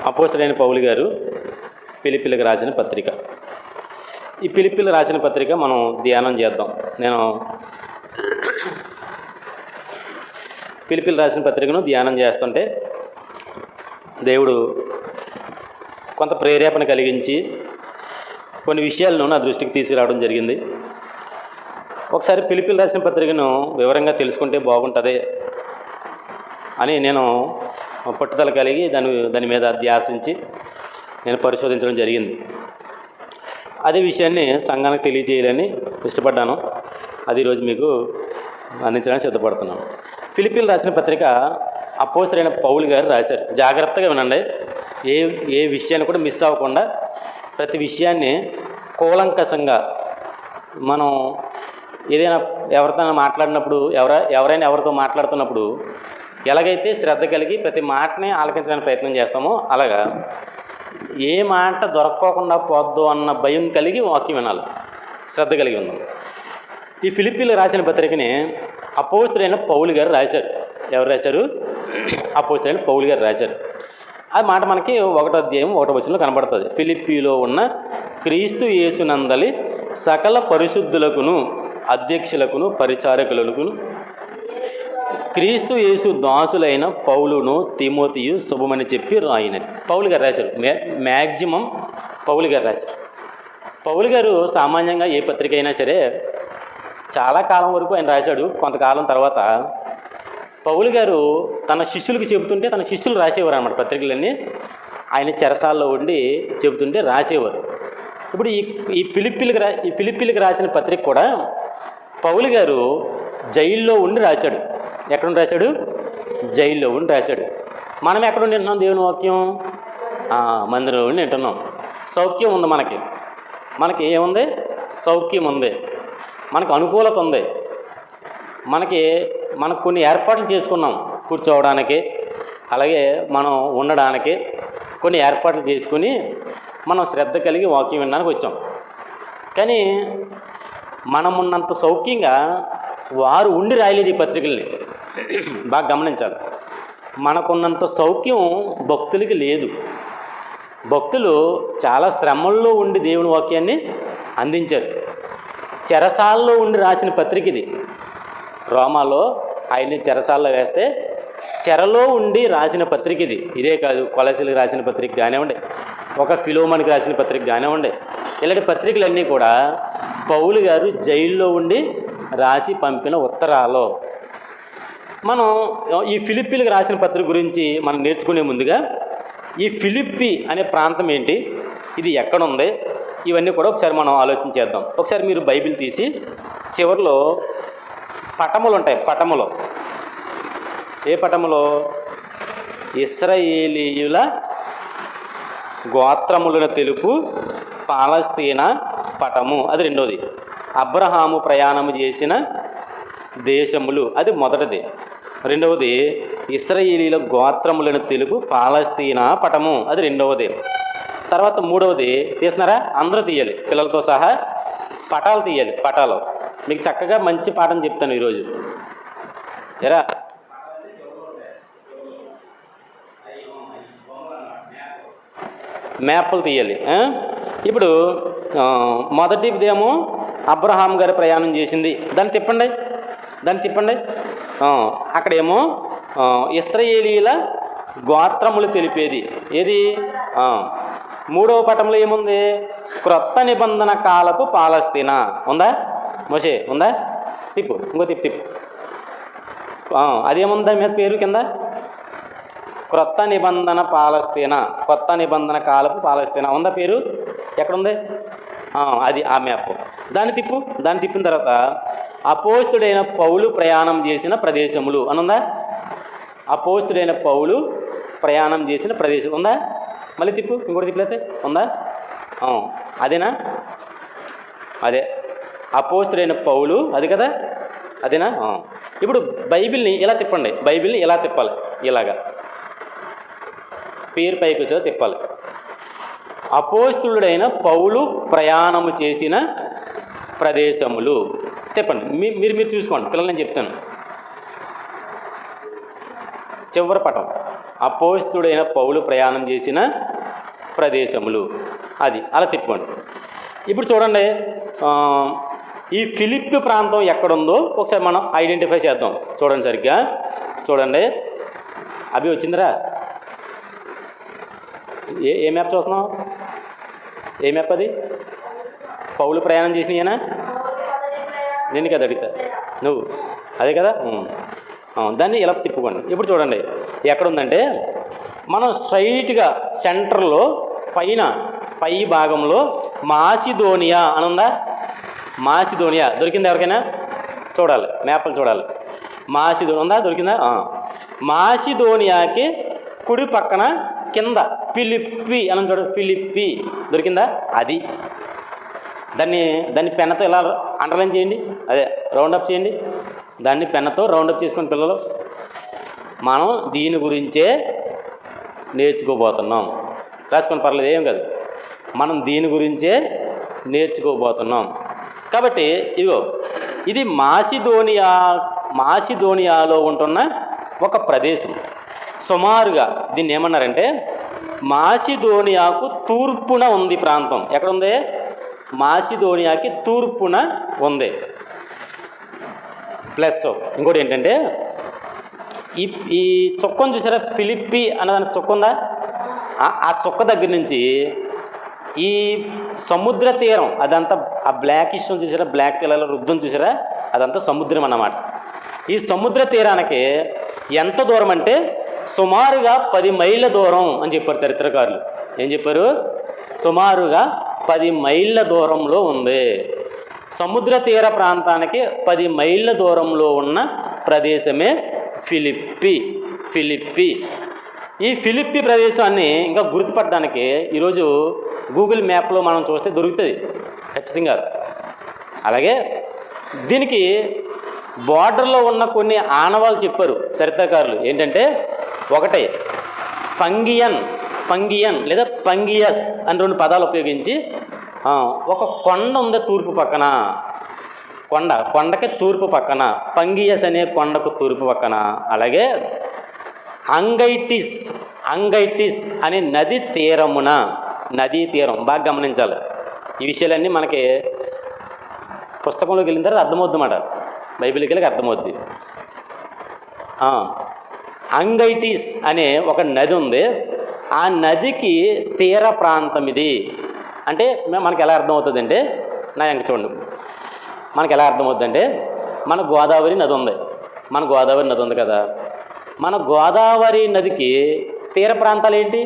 అపోస్తలుడైన పౌలు గారు ఫిలిప్పీలకు రాసిన పత్రిక. ఈ ఫిలిప్పీలకు రాసిన పత్రిక మనం ధ్యానం చేద్దాం. నేను ఫిలిప్పీలకు రాసిన పత్రికను ధ్యానం చేస్తుంటే దేవుడు కొంత ప్రేరేపణ కలిగించి కొన్ని విషయాలను నా దృష్టికి తీసుకురావడం జరిగింది. ఒకసారి ఫిలిప్పీలకు రాసిన పత్రికను వివరంగా తెలుసుకుంటే బాగుంటుంది అని నేను పట్టుదల కలిగి దాని మీద ధ్యాసించి నేను పరిశోధించడం జరిగింది. అదే విషయాన్ని సంఘానికి తెలియజేయాలని ఇష్టపడ్డాను. అది ఈరోజు మీకు అందించడానికి సిద్ధపడుతున్నాను. ఫిలిప్పీలకు రాసిన పత్రిక అపోస్తలుడైన పౌలు గారు రాశారు. జాగ్రత్తగా వినండి. ఏ విషయాన్ని కూడా మిస్ అవ్వకుండా ప్రతి విషయాన్ని కూలంకషంగా మనం ఏదైనా ఎవరితో మాట్లాడినప్పుడు ఎవరైనా ఎవరితో మాట్లాడుతున్నప్పుడు ఎలాగైతే శ్రద్ధ కలిగి ప్రతి మాటని ఆలకించడానికి ప్రయత్నం చేస్తామో అలాగా ఏ మాట దొరక్కోకుండా పోద్దు అన్న భయం కలిగి వాక్యం వినాలి, శ్రద్ధ కలిగి ఉన్నాం. ఈ ఫిలిప్పీలకు రాసిన పత్రికని అపోస్తలుడైన పౌలు గారు రాశారు. ఎవరు రాశారు? అపోస్తలుడైన పౌలు గారు రాశారు. ఆ మాట మనకి 1వ అధ్యాయం 1వ వచనంలో కనబడుతుంది. ఫిలిప్పీలో ఉన్న క్రీస్తు యేసునందలి సకల పరిశుద్ధులకును అధ్యక్షులకును పరిచారకులకును క్రీస్తు యేసు దాసులైన పౌలును తిమోతియు శుభమని చెప్పి రాయినది. పౌలు గారు రాశారు. మ్యాక్సిమం పౌలు గారు రాశారు. పౌలు గారు సామాన్యంగా ఏ పత్రిక అయినా సరే చాలా కాలం వరకు ఆయన రాశాడు. కొంతకాలం తర్వాత పౌలు గారు తన శిష్యులకు చెబుతుంటే తన శిష్యులు రాసేవారు అన్నమాట. పత్రికలన్నీ ఆయన చెరసాల్లో ఉండి చెబుతుంటే రాసేవారు. ఇప్పుడు ఈ ఫిలిప్పీలకు రాసిన పత్రిక కూడా పౌలు గారు జైల్లో ఉండి రాశాడు. ఎక్కడుండి రాశాడు? జైల్లో ఉండి రాశాడు. మనం ఎక్కడుండి వింటున్నాం దేవుని వాక్యం? మందిరం ఉండి వింటున్నాం. సౌఖ్యం ఉంది మనకి ఏముంది? సౌఖ్యం ఉంది, మనకు అనుకూలత ఉంది, మనకు కొన్ని ఏర్పాట్లు చేసుకున్నాం. కూర్చోవడానికి, అలాగే మనం ఉండడానికి కొన్ని ఏర్పాట్లు చేసుకుని మనం శ్రద్ధ కలిగి వాక్యం వినడానికి వచ్చాం. కానీ మనమున్నంత సౌఖ్యంగా వారు ఉండి రాయలేదు ఈ పత్రికల్ని. బాగా గమనించాలి. మనకున్నంత సౌఖ్యం భక్తులకి లేదు. భక్తులు చాలా శ్రమల్లో ఉండి దేవుని వాక్యాన్ని అందించారు. చెరసాల్లో ఉండి రాసిన పత్రిక ఇది. రోమాలో ఆయన్ని చెరసాల్లో వేస్తే చెరలో ఉండి రాసిన పత్రిక ఇది. ఇదే కాదు, కొలసీలకు రాసిన పత్రిక కానివ్వండి, ఒక ఫిలోమన్కి రాసిన పత్రిక కానివ్వండి, ఇలాంటి పత్రికలన్నీ కూడా పౌలు గారు జైల్లో ఉండి రాసి పంపిన ఉత్తరాలు. మనం ఈ ఫిలిప్పీలకు రాసిన పత్రిక గురించి మనం నేర్చుకునే ముందుగా ఈ ఫిలిప్పీ అనే ప్రాంతం ఏంటి, ఇది ఎక్కడుంది, ఇవన్నీ కూడా ఒకసారి మనం ఆలోచించేద్దాం. ఒకసారి మీరు బైబిల్ తీసి చివరిలో పటములు ఉంటాయి. పటములో ఏ పటములో? ఇశ్రాయేలీయుల గోత్రములను తెలుపు పాలస్తీనా పటము, అది రెండోది. అబ్రహాము ప్రయాణము చేసిన దేశములు, అది మొదటిది. రెండవది ఇశ్రాయేలీయుల గోత్రములను తెలుపు పాలస్తీనా పటము, అది రెండవది. తర్వాత మూడవది తీస్తున్నారా? అందరూ తీయాలి, పిల్లలతో సహా పటాలు తీయాలి. పటాలు మీకు చక్కగా మంచి పాఠం చెప్తాను ఈరోజు. ఎరా మ్యాప్లు తీయాలి. ఇప్పుడు మొదటిదేమో అబ్రహాం గారు ప్రయాణం చేసింది, దాన్ని తిప్పండి. అక్కడేమో ఇశ్రాయేలీయుల గోత్రములు తెలిపేది ఏది? మూడవ పటంలో ఏముంది? క్రొత్త నిబంధన కాలపు పాలస్తీనా ఉందా? మోషే ఉందా? తిప్పు, ఇంకో తిప్పు. అదేముంది దాని మీద పేరు కింద? క్రొత్త నిబంధన పాలస్తీనా, కొత్త నిబంధన కాలపు పాలస్తీనా ఉందా పేరు? ఎక్కడుంది? అది ఆ మ్యాప్. దాన్ని తిప్పిన తర్వాత అపోస్తలుడైన పౌలు ప్రయాణం చేసిన ప్రదేశములు అని ఉందా? అపోస్తలుడైన పౌలు ప్రయాణం చేసిన ప్రదేశం ఉందా? మళ్ళీ తిప్పు, ఇంకోటి తిప్పలేతే ఉందా? అదేనా? అదే అపోస్తలుడైన పౌలు, అది కదా, అదేనా? ఇప్పుడు బైబిల్ని ఇలా తిప్పండి. బైబిల్ని ఇలా తిప్పాలి, ఇలాగా పేరు పైకి వచ్చేలా తిప్పాలి. అపోస్తలుడైన పౌలు ప్రయాణము చేసిన ప్రదేశములు తిప్పండి. మీరు చూసుకోండి, పిల్లలు నేను చెప్తాను. చివరి పటం అపోస్తుడైన పౌలు ప్రయాణం చేసిన ప్రదేశములు. అది అలా తిప్పుకోండి. ఇప్పుడు చూడండి, ఈ ఫిలిప్పి ప్రాంతం ఎక్కడుందో ఒకసారి మనం ఐడెంటిఫై చేద్దాం. చూడండి, సరిగ్గా చూడండి. అవి వచ్చిందిరా? ఏ మ్యాప్ చూస్తున్నావు? ఏ మ్యాప్ అది? పౌలు ప్రయాణం చేసినాయేనా? నేను కదా అడుగుతా, నువ్వు అదే కదా. దాన్ని ఇలా తిప్పుకోండి. ఇప్పుడు చూడండి ఎక్కడుందంటే, మనం స్ట్రైట్గా సెంటర్లో పై భాగంలో మాసిదోనియా అని ఉందా? మాసిదోనియా దొరికిందా ఎవరికైనా? చూడాలి, మ్యాప్లు చూడాలి. మాసిదోనియా ఉందా? దొరికిందా? మాసిదోనియాకి కుడి పక్కన కింద ఫిలిప్పి అని చూడండి. ఫిలిప్పి దొరికిందా? అది దాన్ని పెన్నతో ఇలా అండర్లైన్ చేయండి, అదే రౌండప్ చేయండి. దాన్ని పెన్నతో రౌండప్ చేసుకోండి పిల్లలు. మనం దీని గురించే నేర్చుకోబోతున్నాం. రాసుకొని పర్లేదు, ఏం కాదు. మనం దీని గురించే నేర్చుకోబోతున్నాం. కాబట్టి ఇదిగో ఇది మాసిదోనియాలో ఉంటున్న ఒక ప్రదేశం. సుమారుగా దీన్ని ఏమన్నారంటే, మాసిదోనియాకు తూర్పున ఉంది ప్రాంతం. ఎక్కడుంది? మాసిదోనియాకి తూర్పున ఉంది. ప్లస్ ఇంకోటి ఏంటంటే, ఈ చుక్కను చూసారా? ఫిలిప్పి అన్నదానికి చుక్క ఉందా? ఆ చుక్క దగ్గర నుంచి ఈ సముద్ర తీరం అదంతా, ఆ బ్లాకిష్ చూసారా? బ్లాక్ తెల్ల రుద్దం చూసారా? అదంతా సముద్రం అన్నమాట. ఈ సముద్ర తీరానికి ఎంత దూరం అంటే సుమారుగా 10 మైళ్ళ దూరం అని చెప్పారు చరిత్రకారులు. ఏం చెప్పారు? సుమారుగా 10 మైళ్ళ దూరంలో ఉంది. సముద్ర తీర ప్రాంతానికి 10 మైళ్ళ దూరంలో ఉన్న ప్రదేశమే ఫిలిప్పి. ఈ ఫిలిప్పి ప్రదేశాన్ని ఇంకా గుర్తుపట్టడానికి ఈరోజు గూగుల్ మ్యాప్లో మనం చూస్తే దొరుకుతుంది ఖచ్చితంగా. అలాగే దీనికి బార్డర్లో ఉన్న కొన్ని ఆనవాళ్ళు చెప్పారు చరిత్రకారులు. ఏంటంటే, ఒకటి పంగియన్ లేదా పంగియస్ అని 2 పదాలు ఉపయోగించి ఒక కొండ ఉంది తూర్పు పక్కన. కొండకి తూర్పు పక్కన పంగియస్ అనే కొండకు తూర్పు పక్కన. అలాగే అంగైటిస్ అనే నదీ తీరం బాగా గమనించాలి. ఈ విషయాలన్నీ మనకి పుస్తకంలోకి వెళ్ళిన తర్వాత అర్థమవుద్ది అన్నమాట. బైబిల్కి వెళ్ళి అర్థమవుద్ది. అంగైటిస్ అనే ఒక నది ఉంది. ఆ నదికి తీర ప్రాంతం ఇది. అంటే మనకి ఎలా అర్థమవుతుంది అంటే, చూడండి, మనకి ఎలా అర్థమవుతుందంటే, మన గోదావరి నది ఉంది కదా. మన గోదావరి నదికి తీర ప్రాంతాలు ఏంటి?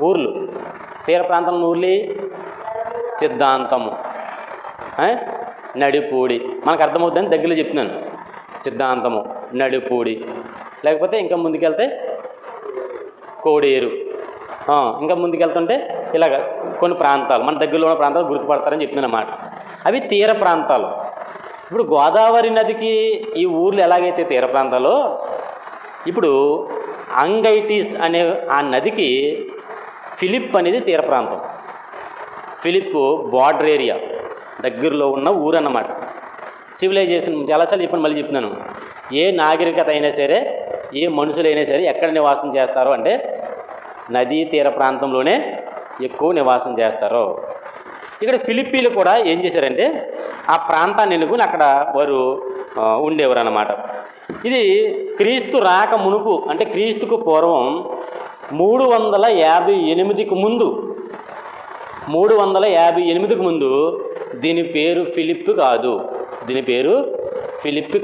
ఊర్లు. తీర ప్రాంతం ఊర్లు సిద్ధాంతము, నడిపూడి. మనకు అర్థమవుతుందని దగ్గరలో చెప్తున్నాను. సిద్ధాంతము, నడిపూడి, లేకపోతే ఇంకా ముందుకెళ్తే కోడేరు, ఇంకా ముందుకెళ్తుంటే ఇలాగ కొన్ని ప్రాంతాలు మన దగ్గరలో ఉన్న ప్రాంతాలు గుర్తుపడతారని చెప్తున్నాను అన్నమాట. అవి తీర ప్రాంతాలు. ఇప్పుడు గోదావరి నదికి ఈ ఊర్లు ఎలాగైతే తీర ప్రాంతాలో, ఇప్పుడు అంగైటిస్ అనే ఆ నదికి ఫిలిప్ అనేది తీర ప్రాంతం. ఫిలిప్ బార్డర్ ఏరియా దగ్గరలో ఉన్న ఊరు అన్నమాట. సివిలైజేషన్ చాలాసార్లు చెప్పాను, మళ్ళీ చెప్తున్నాను. ఏ నాగరికత అయినా సరే, ఏ మనుషులైనా సరే ఎక్కడ నివాసం చేస్తారో అంటే నదీ తీర ప్రాంతంలోనే ఎక్కువ నివాసం చేస్తారు. ఇక్కడ ఫిలిప్పీలు కూడా ఏం చేశారంటే, ఆ ప్రాంతాన్ని ఎన్నుకుని అక్కడ వారు ఉండేవారు అన్నమాట. ఇది క్రీస్తు రాక మునుపు, అంటే క్రీస్తుకు పూర్వం 358కు ముందు 358కు ముందు దీని పేరు ఫిలిప్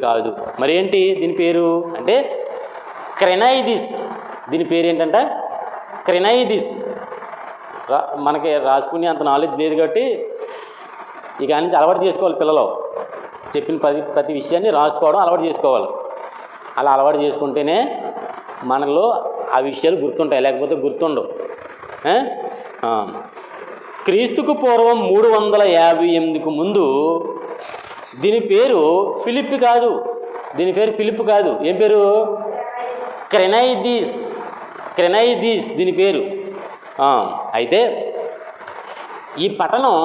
కాదు. మరి ఏంటి దీని పేరు అంటే క్రెనైదిస్. దీని పేరు ఏంటంటే క్రెనైదిస్. మనకి రాసుకునే అంత నాలెడ్జ్ లేదు కాబట్టి ఇక నుంచి అలవాటు చేసుకోవాలి పిల్లలు. చెప్పిన ప్రతి విషయాన్ని రాసుకోవడం అలవాటు చేసుకోవాలి. అలా అలవాటు చేసుకుంటేనే మనలో ఆ విషయాలు గుర్తుంటాయి, లేకపోతే గుర్తుండవు. క్రీస్తుకు పూర్వం 358కు ముందు దీని పేరు ఫిలిప్ కాదు. ఏం పేరు? క్రెనైదిస్ దీని పేరు. అయితే ఈ పట్టణం,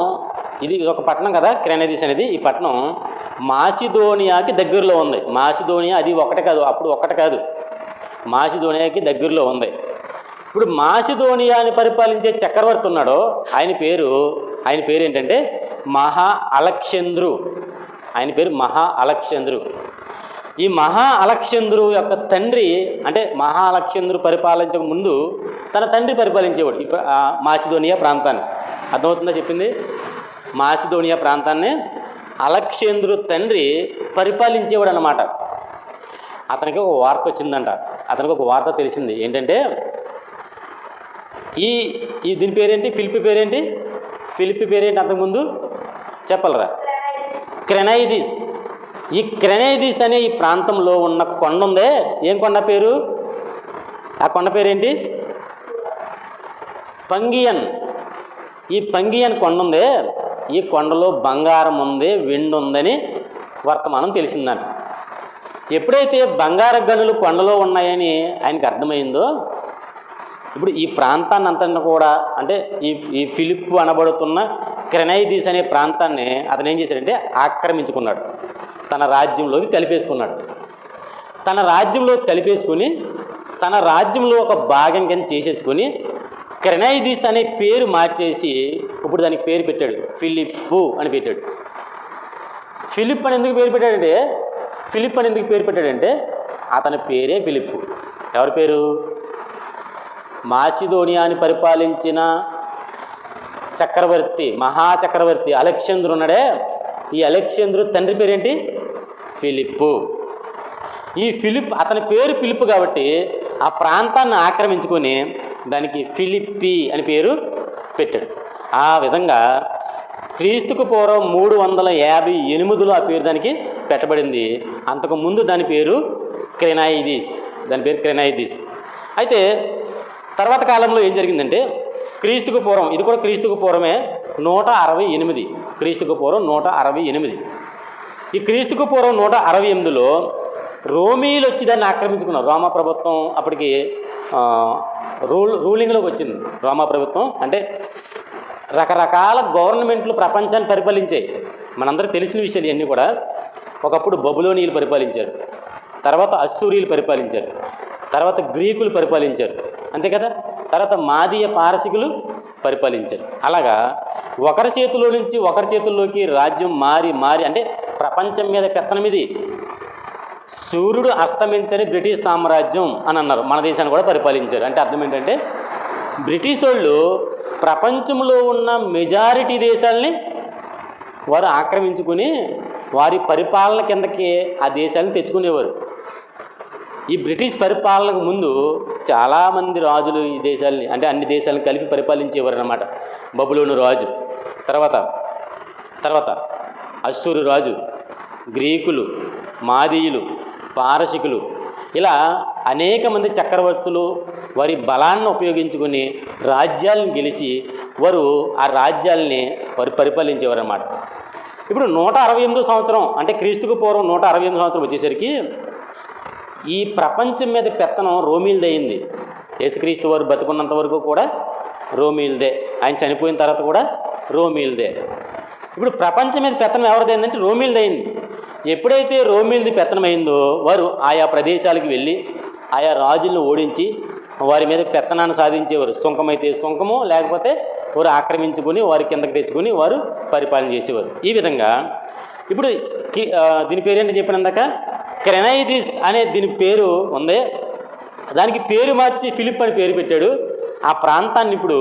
ఇది ఒక పట్టణం కదా క్రెనైదిస్ అనేది. ఈ పట్టణం మాసిదోనియాకి దగ్గరలో ఉంది. మాసిదోనియా అది ఒకటి కాదు, అప్పుడు ఒక్కటి కాదు, మాసిదోనియాకి దగ్గరలో ఉంది. ఇప్పుడు మాసిదోనియాని పరిపాలించే చక్రవర్తి ఉన్నాడో ఆయన పేరు ఏంటంటే మహా అలెగ్జాండరు. ఆయన పేరు మహా అలెగ్జాండరు. ఈ మహా అలెగ్జాండరు యొక్క తండ్రి, అంటే మహా అలెగ్జాండరు పరిపాలించక ముందు తన తండ్రి పరిపాలించేవాడు మాసిదోనియా ప్రాంతాన్ని. అర్థమవుతుందా చెప్పింది? మాసిదోనియా ప్రాంతాన్ని అలెగ్జాండరు తండ్రి పరిపాలించేవాడు అన్నమాట. అతనికి ఒక వార్త వచ్చిందంట, అతనికి ఒక వార్త తెలిసింది. ఏంటంటే దీని పేరేంటి? ఫిలిప్పి పేరేంటి అంతకుముందు చెప్పలరా? క్రెనైదిస్. ఈ క్రెనైదిస్ అనే ఈ ప్రాంతంలో ఉన్న కొండ ఉందే, ఏం కొండ పేరు? ఆ కొండ పేరేంటి? పంగియన్. ఈ పంగియన్ కొండ ఉందే, ఈ కొండలో బంగారం ఉంది, వెండి ఉందని వర్తమానం తెలిసిందంట. ఎప్పుడైతే బంగార గనులు కొండలో ఉన్నాయని ఆయనకి అర్థమైందో, ఇప్పుడు ఈ ప్రాంతాన్ని అంతా కూడా, అంటే ఈ ఫిలిప్పు అనబడుతున్న క్రెనైదిస్ అనే ప్రాంతాన్ని అతను ఏం చేశాడంటే ఆక్రమించుకున్నాడు, తన రాజ్యంలోకి కలిపేసుకున్నాడు. తన రాజ్యంలోకి కలిపేసుకుని తన రాజ్యంలో ఒక భాగం కింద చేసేసుకుని క్రెనైదిస్ అనే పేరు మార్చేసి ఇప్పుడు దానికి పేరు పెట్టాడు, ఫిలిప్పు అని పెట్టాడు. ఫిలిప్ అని ఎందుకు పేరు పెట్టాడంటే అతని పేరే ఫిలిప్పు. ఎవరి పేరు? మాసిదోనియాని పరిపాలించిన చక్రవర్తి, మహాచక్రవర్తి అలెగ్జాండరు ఉన్నాడే, ఈ అలెగ్జాండరు తండ్రి పేరేంటి? ఫిలిప్పు. ఈ అతని పేరు ఫిలిప్పు కాబట్టి ఆ ప్రాంతాన్ని ఆక్రమించుకొని దానికి ఫిలిప్పి అని పేరు పెట్టాడు. ఆ విధంగా క్రీస్తుకు పూర్వం 358లో ఆ పేరు దానికి పెట్టబడింది. అంతకుముందు దాని పేరు క్రెనైదిస్. అయితే తర్వాత కాలంలో ఏం జరిగిందంటే క్రీస్తుకు పూర్వం, ఇది కూడా క్రీస్తుకు పూర్వమే, 168. క్రీస్తుకు పూర్వం 168. ఈ క్రీస్తుకు పూర్వం 168లో రోమీలు వచ్చి దాన్ని ఆక్రమించుకున్నారు. రోమా ప్రభుత్వం అప్పటికి రూలింగ్లోకి వచ్చింది. రోమా ప్రభుత్వం అంటే రకరకాల గవర్నమెంట్లు ప్రపంచాన్ని పరిపాలించాయి. మనందరికీ తెలిసిన విషయాలు ఇవన్నీ కూడా. ఒకప్పుడు బబులోనీయులు పరిపాలించారు, తర్వాత అస్సూరీయులు పరిపాలించారు, తర్వాత గ్రీకులు పరిపాలించారు, అంతే కదా, తర్వాత మాదీయ పారసికులు పరిపాలించారు. అలాగా ఒకరి చేతిలో నుంచి ఒకరి చేతుల్లోకి రాజ్యం మారి అంటే ప్రపంచం మీద పెత్తనం ఇది. సూర్యుడు అస్తమించని బ్రిటిష్ సామ్రాజ్యం అని అన్నారు. మన దేశాన్ని కూడా పరిపాలించారు. అంటే అర్థం ఏంటంటే బ్రిటిష్ వాళ్ళు ప్రపంచంలో ఉన్న మెజారిటీ దేశాలని వారు ఆక్రమించుకుని వారి పరిపాలన కిందకి ఆ దేశాలను తెచ్చుకునేవారు. ఈ బ్రిటిష్ పరిపాలనకు ముందు చాలామంది రాజులు ఈ దేశాలని, అంటే అన్ని దేశాలను కలిపి పరిపాలించేవారు అన్నమాట. బబులోను రాజు, తర్వాత అస్సూరు రాజు, గ్రీకులు, మాదీయులు, పారసికులు, ఇలా అనేక మంది చక్రవర్తులు వారి బలాన్ని ఉపయోగించుకొని రాజ్యాలను గెలిచి వారు ఆ రాజ్యాలని వారు పరిపాలించేవారు అన్నమాట. ఇప్పుడు 168 సంవత్సరం, అంటే క్రీస్తుకు పూర్వం 168 సంవత్సరం వచ్చేసరికి ఈ ప్రపంచం మీద పెత్తనం రోమీలదే అయింది. యేసుక్రీస్తు వారు బతుకున్నంత వరకు కూడా రోమీలదే, ఆయన చనిపోయిన తర్వాత కూడా రోమీలదే. ఇప్పుడు ప్రపంచం మీద పెత్తనం ఎవరిది అయిందంటే రోమీలదే అయింది. ఎప్పుడైతే రోమీలది పెత్తనం అయిందో వారు ఆయా ప్రదేశాలకు వెళ్ళి ఆయా రాజులను ఓడించి వారి మీద పెత్తనాన్ని సాధించేవారు. సుంకమైతే సుంకము, లేకపోతే వారు ఆక్రమించుకొని వారి కిందకి తెచ్చుకొని వారు పరిపాలన చేసేవారు. ఈ విధంగా ఇప్పుడు దీని పేరేంటి చెప్పినందాక క్రెనైదిస్ అనే దీని పేరు ఉంది. దానికి పేరు మార్చి ఫిలిప్ అని పేరు పెట్టాడు. ఆ ప్రాంతాన్ని ఇప్పుడు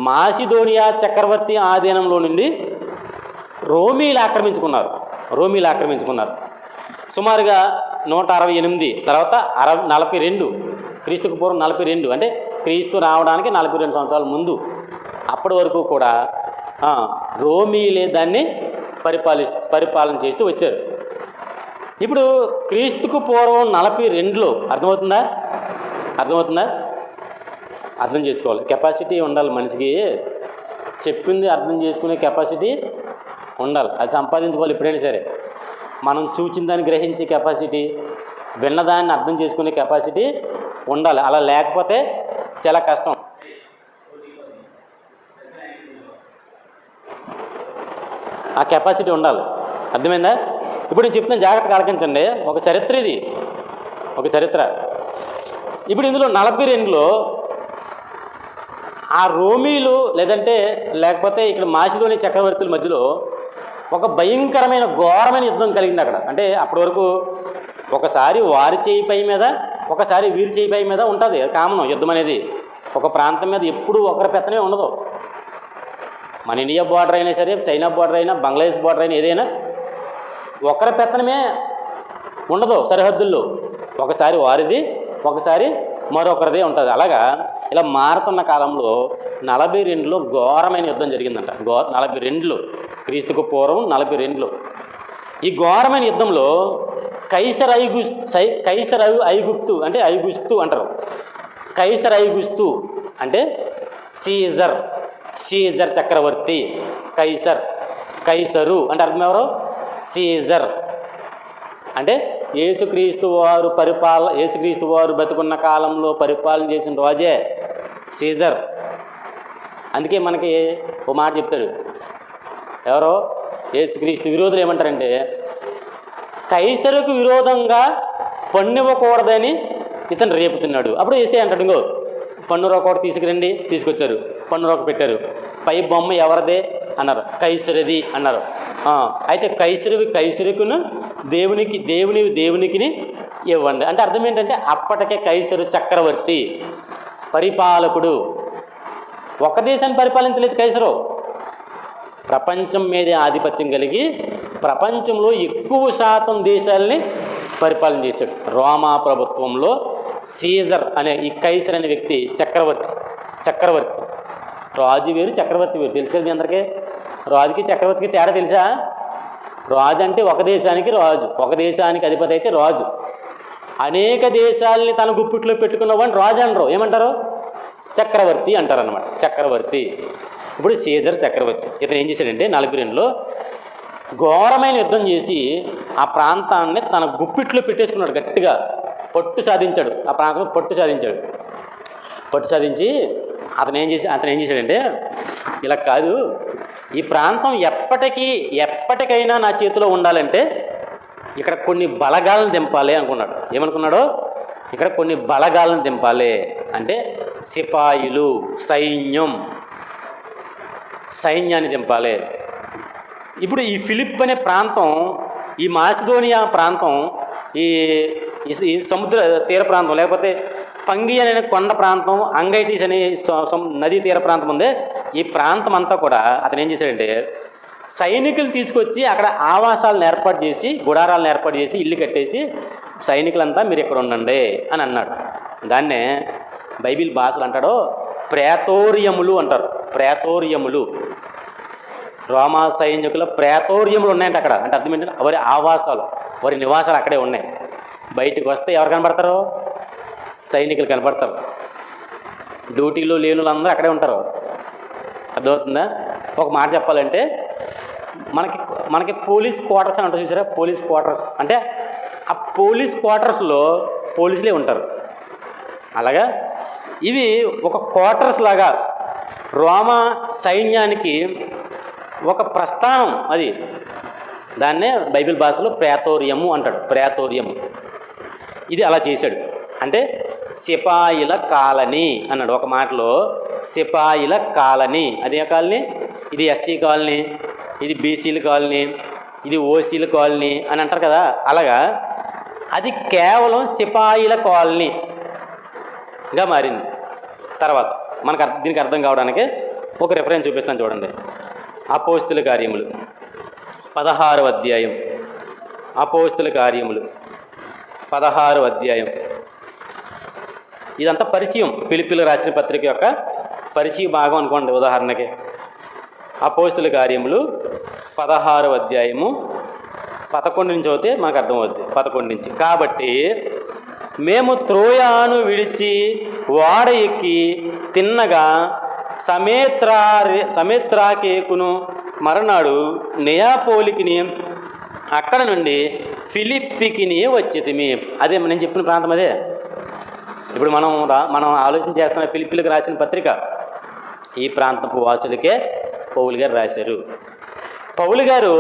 మాసిదోనియా చక్రవర్తి ఆధీనంలో నుండి రోమీలు ఆక్రమించుకున్నారు. సుమారుగా 168 తర్వాత 42, క్రీస్తుకు పూర్వం 42, అంటే క్రీస్తు రావడానికి 42 సంవత్సరాల ముందు, అప్పటి వరకు కూడా రోమీలే దాన్ని పరిపాలన చేస్తూ వచ్చారు. ఇప్పుడు క్రీస్తుకు పూర్వం 42లో అర్థమవుతుందా? అర్థం చేసుకోవాలి. కెపాసిటీ ఉండాలి మనిషికి, చెప్పింది అర్థం చేసుకునే కెపాసిటీ ఉండాలి. అది సంపాదించుకోవాలి ఎప్పుడైనా సరే. మనం చూచిన దాన్ని గ్రహించే కెపాసిటీ, విన్నదాన్ని అర్థం చేసుకునే కెపాసిటీ ఉండాలి. అలా లేకపోతే చాలా కష్టం. ఆ కెపాసిటీ ఉండాలి. అర్థమైందా? ఇప్పుడు నేను చెప్తున్న జాగ్రత్తగా ఆలకించండి. ఒక చరిత్ర ఇది. ఒక చరిత్ర. ఇప్పుడు ఇందులో 42లో ఆ రోమీలు లేకపోతే ఇక్కడ మాసిదోని చక్రవర్తుల మధ్యలో ఒక భయంకరమైన ఘోరమైన యుద్ధం కలిగింది అక్కడ. అంటే అప్పటి వరకు ఒకసారి వారి చేయి పై మీద, ఒకసారి వీరి చేయి పై మీద ఉంటుంది కామనం. యుద్ధం అనేది ఒక ప్రాంతం మీద ఎప్పుడూ ఒకరి పెత్తనే ఉండదు. మన ఇండియా బార్డర్ అయినా సరే, చైనా బార్డర్ అయినా, బంగ్లాదేశ్ బార్డర్ అయినా, ఏదైనా ఒకరి పెత్తనమే ఉండదు సరిహద్దుల్లో. ఒకసారి వారిది, ఒకసారి మరొకరిదే ఉంటుంది. అలాగా ఇలా మారుతున్న కాలంలో 42లో ఘోరమైన యుద్ధం జరిగిందంట. 42లో, క్రీస్తుకు పూర్వం 42లో ఈ ఘోరమైన యుద్ధంలో కైసర్ ఐగుప్తు అంటే ఐగుస్తు అంటారు. కైసర్ ఐగుస్తు అంటే సీజర్ చక్రవర్తి. కైసరు అంటే అర్థం ఎవరు? సీజర్ అంటే యేసుక్రీస్తు వారు బతుకున్న కాలంలో పరిపాలన చేసిన రాజే సీజర్. అందుకే మనకి ఓ మాట చెప్తాడు, ఎవరో యేసుక్రీస్తు విరోధులు ఏమంటారంటే, కైసరుకు విరోధంగా పన్నివ్వకూడదని ఇతను రేపుతున్నాడు. అప్పుడు యేసే అంటాడు, ఇంకో పన్ను రోక కూడా తీసుకురండి. తీసుకొచ్చారు, పన్ను రోక పెట్టారు. పై బొమ్మ ఎవరిదే అన్నారు, కైసరిది అన్నారు. అయితే కైసరుకును దేవునికి ఇవ్వండి అంటే అర్థం ఏంటంటే, అప్పటికే కైసరు చక్రవర్తి, పరిపాలకుడు. ఒక దేశాన్ని పరిపాలించలేదు కైసరు, ప్రపంచం మీదే ఆధిపత్యం కలిగి ప్రపంచంలో ఎక్కువ శాతం దేశాలని పరిపాలన చేశాడు. రోమా ప్రభుత్వంలో సీజర్ అనే ఈ కైసర్ అనే వ్యక్తి చక్రవర్తి. రాజు వేరు, చక్రవర్తి వేరు. తెలుసు కదా మీ అందరికీ. రాజుకి చక్రవర్తికి తేడా తెలుసా? రాజు అంటే ఒక దేశానికి రాజు, ఒక దేశానికి అధిపతి అయితే రాజు. అనేక దేశాలని తన గుప్పిట్లో పెట్టుకున్నవాడిని రాజు అనరు, ఏమంటారు? చక్రవర్తి అంటారు అన్నమాట. చక్రవర్తి. ఇప్పుడు సీజర్ చక్రవర్తి. ఇతను ఏం చేశాడంటే 42లో ఘోరమైన యుద్ధం చేసి ఆ ప్రాంతాన్ని తన గుప్పిట్లో పెట్టేసుకున్నాడు. గట్టిగా పట్టు సాధించాడు. ఆ ప్రాంతం పట్టు సాధించి అతను ఏం చేశాడంటే, ఇలా కాదు, ఈ ప్రాంతం ఎప్పటికైనా నా చేతిలో ఉండాలంటే ఇక్కడ కొన్ని బలగాలను దింపాలి అనుకున్నాడు. ఏమనుకున్నాడో, ఇక్కడ కొన్ని బలగాలను దింపాలి అంటే సిపాయిలు, సైన్యాన్ని దింపాలి. ఇప్పుడు ఈ ఫిలిప్ అనే ప్రాంతం, ఈ మాసిదోనియా ప్రాంతం, ఈ సముద్ర తీర ప్రాంతం, లేకపోతే పంగియన్ అనే కొండ ప్రాంతం, అంగైటిస్ అనే నదీ తీర ప్రాంతం ఉంది. ఈ ప్రాంతం అంతా కూడా అతను ఏం చేశాడంటే, సైనికులు తీసుకొచ్చి అక్కడ ఆవాసాలను ఏర్పాటు చేసి, గుడారాలను ఏర్పాటు చేసి, ఇల్లు కట్టేసి, సైనికులంతా మీరు ఇక్కడ ఉండండి అని అన్నాడు. దాన్నే బైబిల్ భాషలు అంటాడో ప్రేతోరియములు అంటారు. ప్రేతోరియములు, రోమా సైనికుల ప్రేతోరియములు ఉన్నాయంట అక్కడ. అంటే అర్థం ఏంటంటే వారి ఆవాసాలు, వారి నివాసాలు అక్కడే ఉన్నాయి. బయటికి వస్తే ఎవరు కనబడతారు? సైనికులు కనబడతారు. డ్యూటీలో లేని వాళ్ళందరూ అక్కడే ఉంటారు. అర్థమవుతుందా? ఒక మాట చెప్పాలంటే, మనకి పోలీస్ క్వార్టర్స్ అని అంటారు చూసారా? పోలీస్ క్వార్టర్స్ అంటే ఆ పోలీస్ క్వార్టర్స్లో పోలీసులే ఉంటారు. అలాగా ఇవి ఒక క్వార్టర్స్ లాగా రోమా సైన్యానికి ఒక ప్రస్థానం. అది దాన్నే బైబిల్ భాషలో ప్రేతోరియము అంటాడు. ప్రేతోరియము. ఇది అలా చేశాడు. అంటే సిపాయిల కాలనీ అన్నాడు ఒక మాటలో. సిపాయిల కాలనీ. అదే కాలనీ, ఇది ఎస్సీ కాలనీ, ఇది బీసీల కాలనీ, ఇది ఓసీల కాలనీ అని అంటారు కదా. అలాగా అది కేవలం సిపాయిల కాలనీగా మారింది. తర్వాత దీనికి అర్థం కావడానికి ఒక రిఫరెన్స్ చూపిస్తాను చూడండి. అపోస్తుల కార్యములు 16వ అధ్యాయం. అపోస్తుల కార్యములు 16వ అధ్యాయం. ఇదంతా పరిచయం, ఫిలిప్పీలకు రాసిన పత్రిక యొక్క పరిచయ భాగం అనుకోండి. ఉదాహరణకి అపోస్తుల కార్యములు 16వ అధ్యాయము 11 నుంచి చదివితే మనకు అర్థమవుద్ది. 11 నుంచి. కాబట్టి మేము త్రోయాను విడిచి ఓడ ఎక్కి తిన్నగా సమేత్రాకేకును మరనాడు నెయాపోలికిని, అక్కడ నుండి ఫిలిప్పికిని వచ్చితిమి. అదే నేను చెప్పిన ప్రాంతం అదే. ఇప్పుడు మనం ఆలోచన చేస్తున్న ఫిలిప్పీలకు రాసిన పత్రిక ఈ ప్రాంతపు వాసులకే పౌలు గారు రాశారు. పౌలు గారు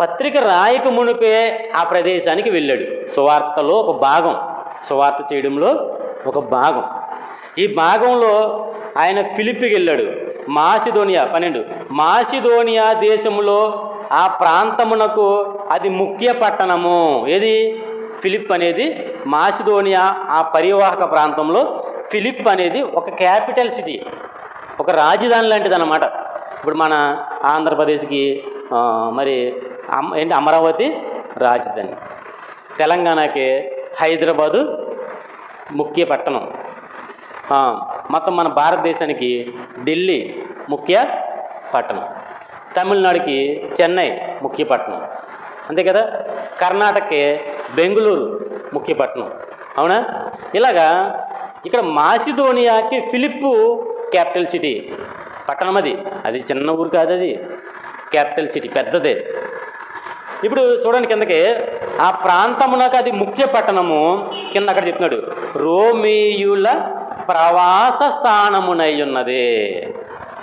పత్రిక రాయక మునిపే ఆ ప్రదేశానికి వెళ్ళాడు. సువార్తలో ఒక భాగం, సువార్త చేయడంలో ఒక భాగం. ఈ భాగంలో ఆయన ఫిలిప్పికి వెళ్ళాడు. మాసిదోనియా 12 మాసిదోనియా దేశంలో ఆ ప్రాంతమునకు అది ముఖ్య పట్టణము. ఏది? ఫిలిప్ అనేది మాసిదోనియా ఆ పరివాహక ప్రాంతంలో ఫిలిప్ అనేది ఒక క్యాపిటల్ సిటీ, ఒక రాజధాని లాంటిది అన్నమాట. ఇప్పుడు మన ఆంధ్రప్రదేశ్కి మరి ఏంటి అమరావతి రాజధాని, తెలంగాణకి హైదరాబాదు ముఖ్య పట్టణం, మొత్తం మన భారతదేశానికి ఢిల్లీ ముఖ్య పట్టణం, తమిళనాడుకి చెన్నై ముఖ్య పట్టణం, అంతే కదా. కర్ణాటకకి బెంగళూరు ముఖ్య పట్టణం, అవునా? ఇలాగా ఇక్కడ మాసిదోనియాకి ఫిలిప్పు క్యాపిటల్ సిటీ పట్టణం. అది చిన్న ఊరు కాదు, అది క్యాపిటల్ సిటీ, పెద్దదే. ఇప్పుడు చూడండి కిందకి, ఆ ప్రాంతమునకు అది ముఖ్య పట్టణము. కింద అక్కడ చెప్తున్నాడు, రోమీయుల ప్రవాస స్థానమునై ఉన్నది.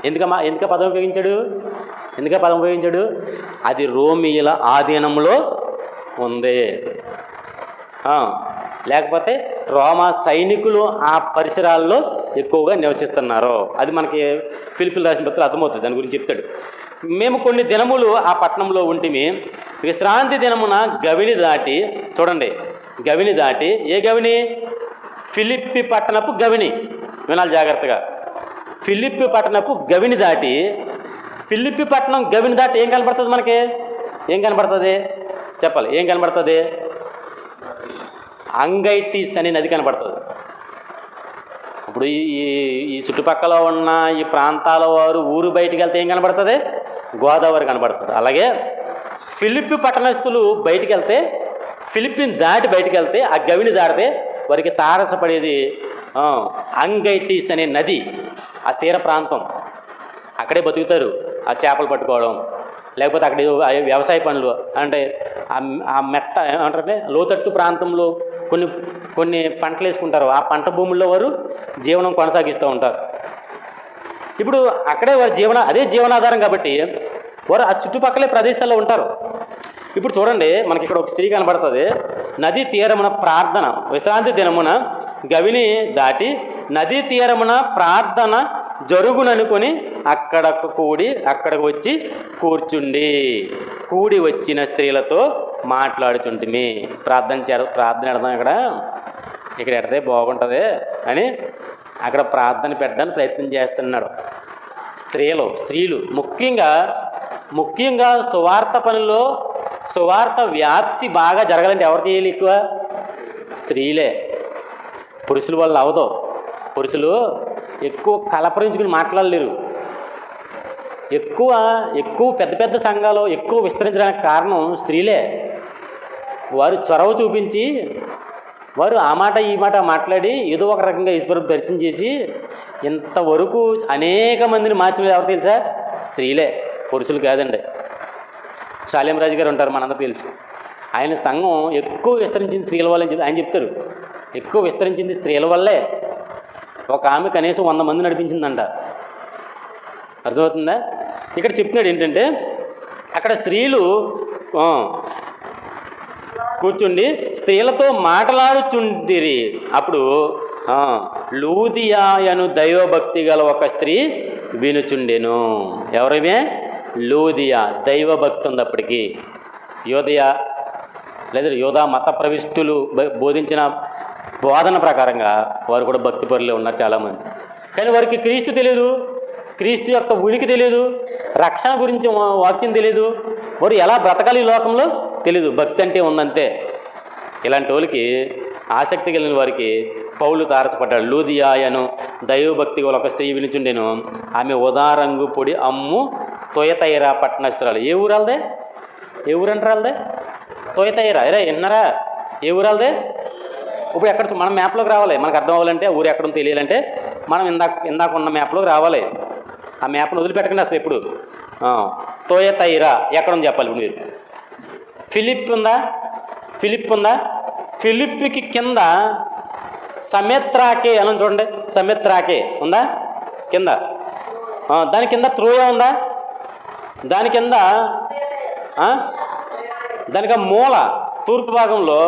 ఎందుక పదం ఉపయోగించాడు? అది రోమీయుల ఆధీనంలో ఉంది. లేకపోతే రోమా సైనికులు ఆ పరిసరాల్లో ఎక్కువగా నివసిస్తున్నారు. అది మనకి ఫిలిప్పీలు రాసిన పత్రికలో అర్థమవుతుంది. దాని గురించి చెప్తాడు. మేము కొన్ని దినములు ఆ పట్టణంలో ఉంటిమి. విశ్రాంతి దినమున గవిని దాటి, చూడండి గవిని దాటి, ఏ గవిని? ఫిలిప్పి పట్టణపు గవిని. వినాలి జాగ్రత్తగా. ఫిలిప్పి పట్టణపు గవిని దాటి, ఫిలిప్పి పట్టణం గవిని దాటి ఏం కనబడుతుంది మనకి? ఏం కనబడుతుంది చెప్పాలి? ఏం కనబడుతుంది? అంగైటిస్ అనే నది కనబడుతుంది. ఇప్పుడు ఈ చుట్టుపక్కల ఉన్న ఈ ప్రాంతాల వారు ఊరు బయటికి వెళ్తే ఏం కనబడుతుంది? గోదావరి కనబడుతుంది. అలాగే ఫిలిప్పి పట్టణస్థులు బయటికి వెళ్తే, ఫిలిప్పిని దాటి బయటికి వెళ్తే, ఆ గవిని దాటితే వారికి తారసపడేది అంగైటిస్ అనే నది, ఆ తీర ప్రాంతం. అక్కడే బతుకుతారు. ఆ చేపలు పట్టుకోవడం, లేకపోతే అక్కడ వ్యవసాయ పనులు, అంటే ఆ మెట్ట ఏమంటారంటే లోతట్టు ప్రాంతంలో కొన్ని పంటలు వేసుకుంటారు. ఆ పంట భూముల్లో వారు జీవనం కొనసాగిస్తూ ఉంటారు. ఇప్పుడు అక్కడే వారి అదే జీవనాధారం కాబట్టి వారు ఆ చుట్టుపక్కలే ప్రదేశాల్లో ఉంటారు. ఇప్పుడు చూడండి, మనకి ఇక్కడ ఒక స్త్రీ కనబడుతుంది. నదీ తీరమున ప్రార్థన, విశ్రాంతి దినమున గవిని దాటి నదీ తీరమున ప్రార్థన జరుగుననుకొని అక్కడికి వచ్చి కూడి వచ్చిన స్త్రీలతో మాట్లాడుచుంటిమి. ప్రార్థన పెడదాం ఇక్కడ ఎడితే బాగుంటుంది అని అక్కడ ప్రార్థన పెట్టడానికి ప్రయత్నం చేస్తున్నాడు. స్త్రీలు ముఖ్యంగా సువార్త పనిలో, సువార్త వ్యాప్తి బాగా జరగాలంటే ఎవరు చేయాలి? ఎక్కువ స్త్రీలే. పురుషుల వల్ల అవదు. పురుషులు ఎక్కువ కలపరించుకుని మాట్లాడలేరు. ఎక్కువ పెద్ద సంఘాలు ఎక్కువ విస్తరించడానికి కారణం స్త్రీలే. వారు చొరవ చూపించి, వారు ఆ మాట ఈ మాట మాట్లాడి ఏదో ఒక రకంగా ఈశ్వరు దర్శనం చేసి ఇంతవరకు అనేక మందిని మార్చిన ఎవరు తెలుసా? స్త్రీలే, పురుషులు కాదండి. శాలేం రాజు గారు ఉంటారు, మనందరూ తెలుసు. ఆయన సంఘం ఎక్కువ విస్తరించింది స్త్రీల వల్లే ఆయన చెప్తారు. ఎక్కువ విస్తరించింది స్త్రీల వల్లే. ఒక ఆమె కనీసం 100 మంది నడిపించిందంట. అర్థమవుతుందా? ఇక్కడ చెప్తున్నాడు ఏంటంటే, అక్కడ స్త్రీలు కూర్చుండి స్త్రీలతో మాట్లాడుచుండిరి. అప్పుడు లూదియాయను దైవభక్తి గల ఒక స్త్రీ వినుచుండెను. ఎవరిమే? లూదియా. దైవభక్తి ఉంది అప్పటికి. యోధా మత ప్రవిష్టులు బోధించిన బోధన ప్రకారంగా వారు కూడా భక్తిపరులే ఉన్నారు చాలామంది. కానీ వారికి క్రీస్తు తెలియదు, క్రీస్తు యొక్క ఉనికి తెలియదు, రక్షణ గురించి వాక్యం తెలియదు, వారు ఎలా బ్రతకాలి ఈ లోకంలో తెలీదు. భక్తి అంటే ఉందంతే. ఇలాంటి వాళ్ళకి, ఆసక్తి కలిగిన వారికి పౌలు తారసపడ్డాడు. లూదియాయను దైవభక్తి గల ఒక స్త్రీ వినుచుండెను. ఆమె ఉదారంగు పొడి అమ్ము తొయతైరా పట్టణస్తురాలు. ఏ ఊరాలదే? ఏ ఊరంటారాలదే? తొయతైరా. విన్నారా? ఏ ఊరాలదే? ఇప్పుడు ఎక్కడ మనం మ్యాప్లోకి రావాలి. మనకు అర్థం అవ్వాలంటే, ఊరు ఎక్కడ తెలియాలంటే మనం ఇందాక ఉన్న మ్యాప్లోకి రావాలి. ఆ మ్యాప్ను వదిలిపెట్టకండి అసలు ఎప్పుడు. తొయతైరా ఎక్కడుంది చెప్పాలి ఇప్పుడు మీరు. ఫిలిప్ ఉందా? ఫిలిప్కి కింద సమేత్రాకే అని చూడండి. సమేత్రాకే ఉందా కింద? దాని కింద త్రోయ ఉందా? దాని కింద దానికి ఆ మూల తూర్పు భాగంలో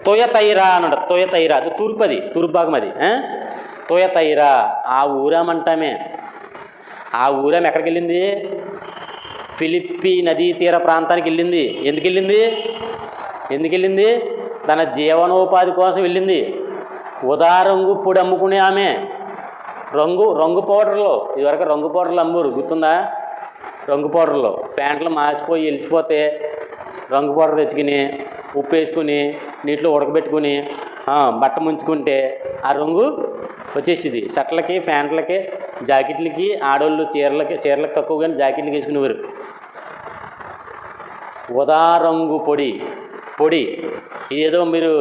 తొయతైరా అని ఉంటుంది. తొయతైరా అది తూర్పు భాగం అది. తొయతైరా ఆ ఊరామంటామే. ఆ ఊరామె ఎక్కడికి వెళ్ళింది? ఫిలిప్పీ నదీ తీర ప్రాంతానికి వెళ్ళింది. ఎందుకు వెళ్ళింది? తన జీవనోపాధి కోసం వెళ్ళింది. ఉదారంగు పొడి అమ్ముకునే ఆమె. రంగు పౌడర్లో, ఇదివరకు రంగు పౌడర్లు అమ్మూరు, గుర్తుందా? రంగు పౌడర్లో ప్యాంట్లు మాసిపోయి వెలిసిపోతే రంగు పౌడర్ తెచ్చుకుని ఉప్పు వేసుకుని నీటిలో ఉడకబెట్టుకుని బట్ట ముంచుకుంటే ఆ రంగు వచ్చేసింది. షర్ట్లకి, ప్యాంట్లకి, జాకెట్లకి, ఆడోళ్ళు చీరలకు తక్కువ కానీ జాకెట్లకి వేసుకునేవారు. ఉదారంగు పొడి ఇదేదో మీరు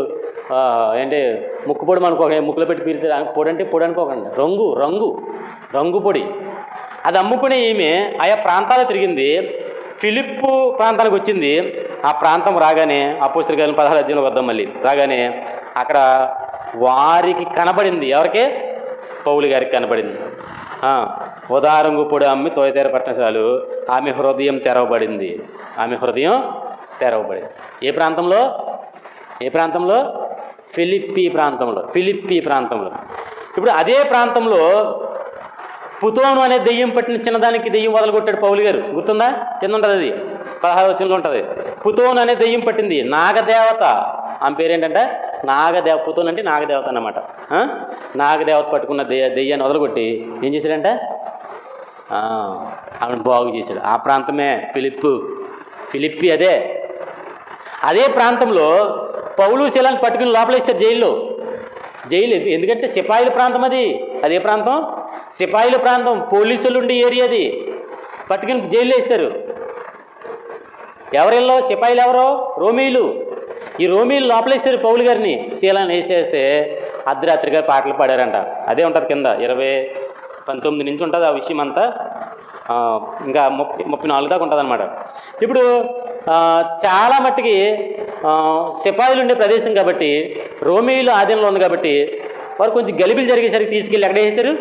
ఏంటి ముక్కు పొడి అనుకోకండి, ముక్కులో పెట్టి పీరితే పొడి అంటే పొడి అనుకోకండి. రంగు పొడి అది అమ్ముకునే ఈమె ఆయా ప్రాంతాలు తిరిగింది. ఫిలిప్పు ప్రాంతానికి వచ్చింది. ఆ ప్రాంతం రాగానే అపోస్తలుల కార్యాలు 16వ అధ్యాయంలో వద్దాం. మళ్ళీ రాగానే అక్కడ వారికి కనబడింది. ఎవరికి? పౌలు గారికి కనబడింది. ఉదారంగు పొడి అమ్మి తొయతైర పట్టణశాలు. ఆమె హృదయం తెరవబడింది. ఏ ప్రాంతంలో? ఫిలిప్పీ ప్రాంతంలో. ఇప్పుడు అదే ప్రాంతంలో పుతోను అనే దెయ్యం పట్టిన చిన్నదానికి దెయ్యం వదలగొట్టాడు పౌలు గారు. గుర్తుందా? కింద ఉంటుంది, అది 16వ వచనంలో ఉంటుంది. పుతోను అనే దెయ్యం పట్టింది. నాగదేవత ఆమె పేరేంటంటే నాగదేవ. పుతోను అంటే నాగదేవత అన్నమాట. నాగదేవత పట్టుకున్న దెయ్యాన్ని వదలగొట్టి ఏం చేశాడంటే ఆమెను బాగు చేశాడు. ఆ ప్రాంతమే ఫిలిప్పీ. అదే ప్రాంతంలో పౌలు శీలాన్ని పట్టుకుని లోపలేస్తారు జైలు. ఎందుకంటే సిపాయిల ప్రాంతం అదే ప్రాంతం సిపాయిల ప్రాంతం, పోలీసులు ఉండే ఏరియా అది. పట్టుకుని జైల్లో వేస్తారు. ఎవరిల్లో సిపాయిలు? ఎవరో రోమీలు. ఈ రోమీలు లోపలేస్తారు పౌలు గారిని. శీలాన్ని వేసేస్తే అర్ధరాత్రి గారు పాటలు పాడారంట. అదే ఉంటుంది కింద 19 నుంచి ఉంటుంది ఆ విషయం అంతా. ఇంకా 34 దాకా ఉంటుంది అన్నమాట. ఇప్పుడు చాలా మట్టుకి సిపాయిలు ఉండే ప్రదేశం కాబట్టి, రోమీయులు ఆధీనంలో ఉంది కాబట్టి వారు కొంచెం గలిబిలు జరిగేసరికి తీసుకెళ్ళి ఎక్కడ వేసారు?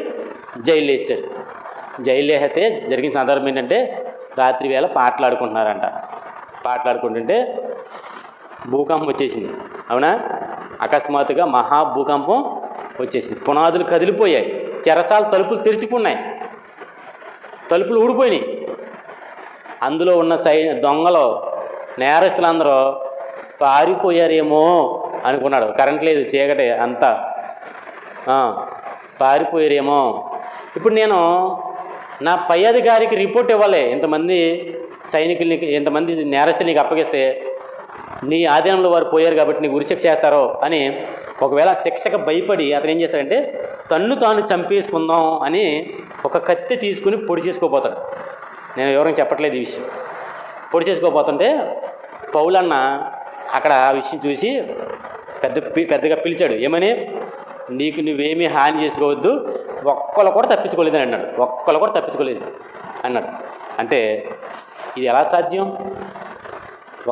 జైలు వేసారు. జైలు వేస్తే జరిగిన సందర్భం ఏంటంటే రాత్రి వేళ పాటలాడుకుంటుంటే భూకంపం వచ్చేసింది. అవునా? అకస్మాత్తుగా మహాభూకంపం వచ్చేసింది. పునాదులు కదిలిపోయాయి. చెరసాల తలుపులు తెరిచిపోయినాయి. తలుపులు ఊడిపోయినాయి. అందులో ఉన్న దొంగలు, నేరస్తులందరూ పారిపోయారేమో అనుకున్నాడు. కరెంట్ లేదు, చీకటి అంతా. పారిపోయారేమో. ఇప్పుడు నేను నా పై అధికారికి రిపోర్ట్ ఇవ్వాలి. ఇంతమంది సైనికుల్ని, ఇంతమంది నేరస్తులు నీకు అప్పగిస్తే నీ ఆధీనంలో వారు పోయారు కాబట్టి నీకు ఉరిశిక్ష చేస్తారో అని. ఒకవేళ శిక్షకు భయపడి అతను ఏం చేస్తాడంటే తాను చంపేసుకుందాం అని ఒక కత్తి తీసుకుని పొడి చేసుకోపోతాడు. నేను ఎవరైనా చెప్పట్లేదు ఈ విషయం. పొడి చేసుకోపోతుంటే పౌలన్న అక్కడ ఆ విషయం చూసి పెద్దగా పిలిచాడు. ఏమని? నువ్వేమీ హాని చేసుకోవద్దు, ఒక్కళ్ళు కూడా తప్పించుకోలేదని అన్నాడు. అంటే ఇది ఎలా సాధ్యం?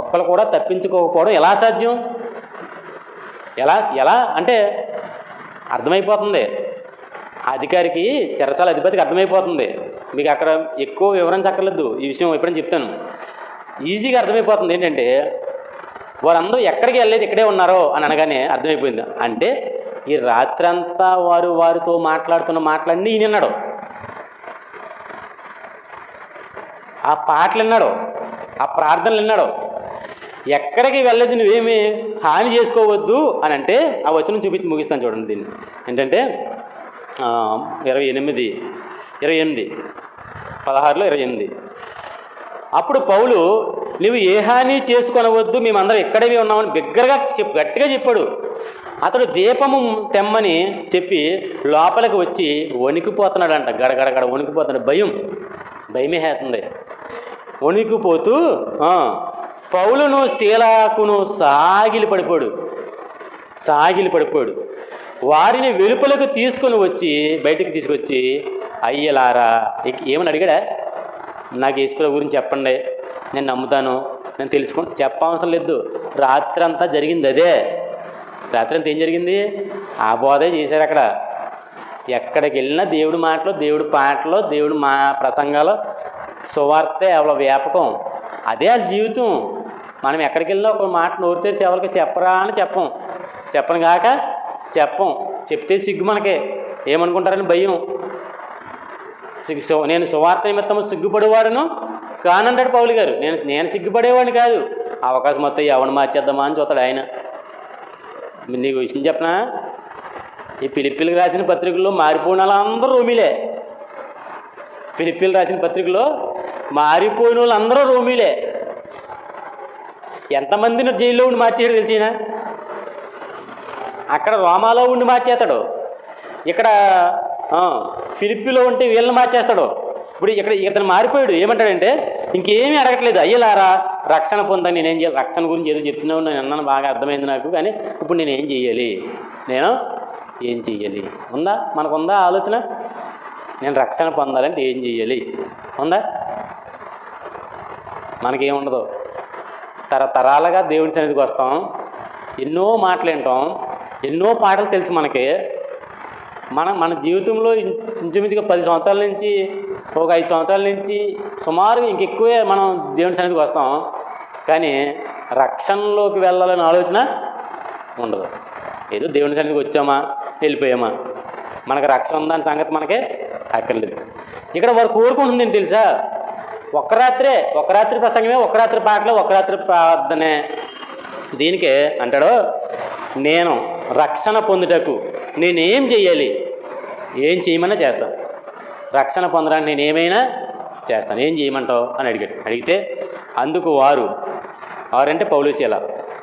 ఒక్కళ్ళు కూడా తప్పించుకోకపోవడం ఎలా సాధ్యం? ఎలా అంటే అర్థమైపోతుంది. అధికారికి, చెరసాల అధిపతికి అర్థమైపోతుంది. మీకు అక్కడ ఎక్కువ వివరించక్కర్లేదు. ఈ విషయం ఎప్పుడైనా చెప్తాను. ఈజీగా అర్థమైపోతుంది. ఏంటంటే వారందరూ ఎక్కడికి వెళ్ళలేదు, ఇక్కడే ఉన్నారో అని అనగానే అర్థమైపోయింది. అంటే ఈ రాత్రంతా వారితో మాట్లాడుతున్న మాటలన్నీ ఈయన విన్నాడు. ఆ పాటలు విన్నాడు, ఆ ప్రార్థనలు విన్నాడు. ఎక్కడికి వెళ్ళదు, నువ్వేమీ హాని చేసుకోవద్దు అని అంటే ఆ వచనం చూపించి ముగిస్తాను చూడండి. దీన్ని ఏంటంటే 28 16లో 28. అప్పుడు పౌలు, నువ్వు ఏ హాని చేసుకొనవద్దు, మేమందరం ఇక్కడే ఉన్నామని గట్టిగా చెప్పాడు. అతడు దీపము తెమ్మని చెప్పి లోపలికి వచ్చి వణికిపోతున్నాడంట. గడగడగడ వణికిపోతున్నాడు. భయమే హేతుంది. వణికిపోతూ పౌలును శీలాకును సాగిలి పడిపోయాడు. వారిని వెలుపలకు బయటికి తీసుకొచ్చి అయ్యలారా, ఏమని అడిగాడా? నాకు యేసుప్రభు గురించి చెప్పండి, నేను నమ్ముతాను, నేను చెప్పవసరం లేదు. రాత్రంతా జరిగింది అదే. రాత్రంతా ఏం జరిగింది? ఆ బోధే చేశారు. అక్కడ ఎక్కడికి వెళ్ళినా దేవుడి మాటలు, దేవుడి పాటలు, దేవుడి ప్రసంగాలు, సువార్తే అవల వ్యాపకం. అదే వాళ్ళ జీవితం. మనం ఎక్కడికి వెళ్ళినా ఒక మాట నోరు తెరిచి ఎవరికి చెప్పరా అని చెప్పను కాక చెప్తే సిగ్గు మనకే ఏమనుకుంటారని భయం. నేను సువార్త నిమిత్తము సిగ్గుపడేవాడును కానంటాడు పౌలు గారు. నేను సిగ్గుపడేవాడిని కాదు. అవకాశం మొత్తం ఎవరిని మార్చేద్దామా అని చూస్తాడు ఆయన. నీకు విషయం చెప్పనా, ఈ ఫిలిప్పీలకు రాసిన పత్రికల్లో మారిపోయిన వాళ్ళందరూ రోమిలే. ఫిలిప్పీలు రాసిన పత్రికలో మారిపోయిన వాళ్ళందరూ రోమిలే. ఎంతమందిని జైల్లో ఉండి మార్చేయడు తెలిసిన. అక్కడ రోమాలో ఉండి మార్చేస్తాడు, ఇక్కడ ఫిలిప్పీలో ఉంటే వీళ్ళని మార్చేస్తాడు. ఇప్పుడు ఇక్కడ ఇతను మారిపోయాడు. ఏమంటాడంటే ఇంకేమీ అడగట్లేదు, అయ్యలారా రక్షణ పొందాను, నేనేం చేయాలి? రక్షణ గురించి ఏదో చెప్తున్నావు, నేను అన్నాను, బాగా అర్థమైంది నాకు. కానీ ఇప్పుడు నేను ఏం చెయ్యాలి? మనకుందా ఆలోచన? నేను రక్షణ పొందాలంటే ఏం చెయ్యాలి? ఉందా? మనకేముండదు. తరతరాలుగా దేవుని సన్నిధికి వస్తాం, ఎన్నో మాటలు వింటాం, ఎన్నో పాటలు తెలుసు మనకి. మన జీవితంలో ఇంచుమించుగా 10 సంవత్సరాల నుంచి ఒక 5 సంవత్సరాల నుంచి సుమారు ఇంకెక్కువే మనం దేవుని సన్నిధికి వస్తాం. కానీ రక్షణలోకి వెళ్ళాలని ఆలోచన ఉండదు. ఏదో దేవుని సన్నిధికి వచ్చామా, వెళ్ళిపోయామా, మనకు రక్షణ ఉందని సంగతి మనకే అక్కర్లేదు. ఇక్కడ వారు కోరుకుంటుంది తెలుసా, ఒక రాత్రి ప్రసంగమే, ఒక రాత్రి పాటలే, ఒక రాత్రి ప్రార్థనే. దీనికే అంటాడు, నేను రక్షణ పొందుటకు నేనేం చెయ్యాలి? ఏం చేయమన్నా చేస్తాను. రక్షణ పొందడానికి నేను ఏమైనా చేస్తాను, ఏం చేయమంటావు అని అడిగితే అందుకు వారంటే పౌలుశీల,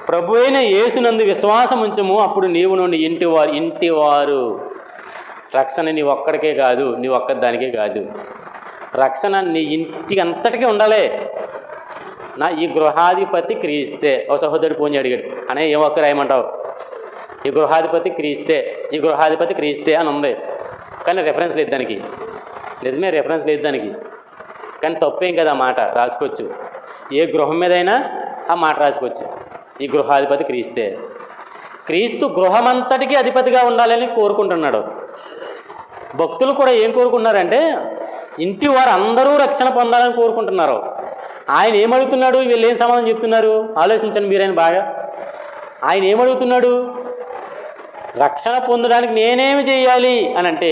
ప్రభు అయిన యేసునందు విశ్వాసం ఉంచము, అప్పుడు నీవు నుండి ఇంటివారు. రక్షణ నీ ఒక్కడికే కాదు, నీ ఒక్కదానికే కాదు. రక్షణ నీ ఇంటికి అంతటికీ ఉండాలి. ఈ గృహాధిపతి క్రీస్తే. ఓ సహోదరుడు ఫోన్ అడిగాడు, అనే ఏ ఒక్క రాయమంటావు? ఈ గృహాధిపతి క్రీస్తే అని ఉంది, కానీ రెఫరెన్స్ లేదు దానికి. నిజమే, రెఫరెన్స్ లేదు దానికి, కానీ తప్పేం కదా, ఆ మాట రాసుకోవచ్చు. ఏ గృహం మీదైనా ఆ మాట రాసుకోవచ్చు. ఈ గృహాధిపతి క్రీస్తే. క్రీస్తు గృహమంతటికి అధిపతిగా ఉండాలని కోరుకుంటున్నాడు. భక్తులు కూడా ఏం కోరుకుంటున్నారంటే ఇంటి వారు అందరూ రక్షణ పొందాలని కోరుకుంటున్నారు. ఆయన ఏమడుగుతున్నాడు? వీళ్ళు ఏం సమాధానం చెప్తున్నారు? ఆలోచించండి మీరైనా బాగా. ఆయన ఏమడుగుతున్నాడు? రక్షణ పొందడానికి నేనేమి చేయాలి అని అంటే,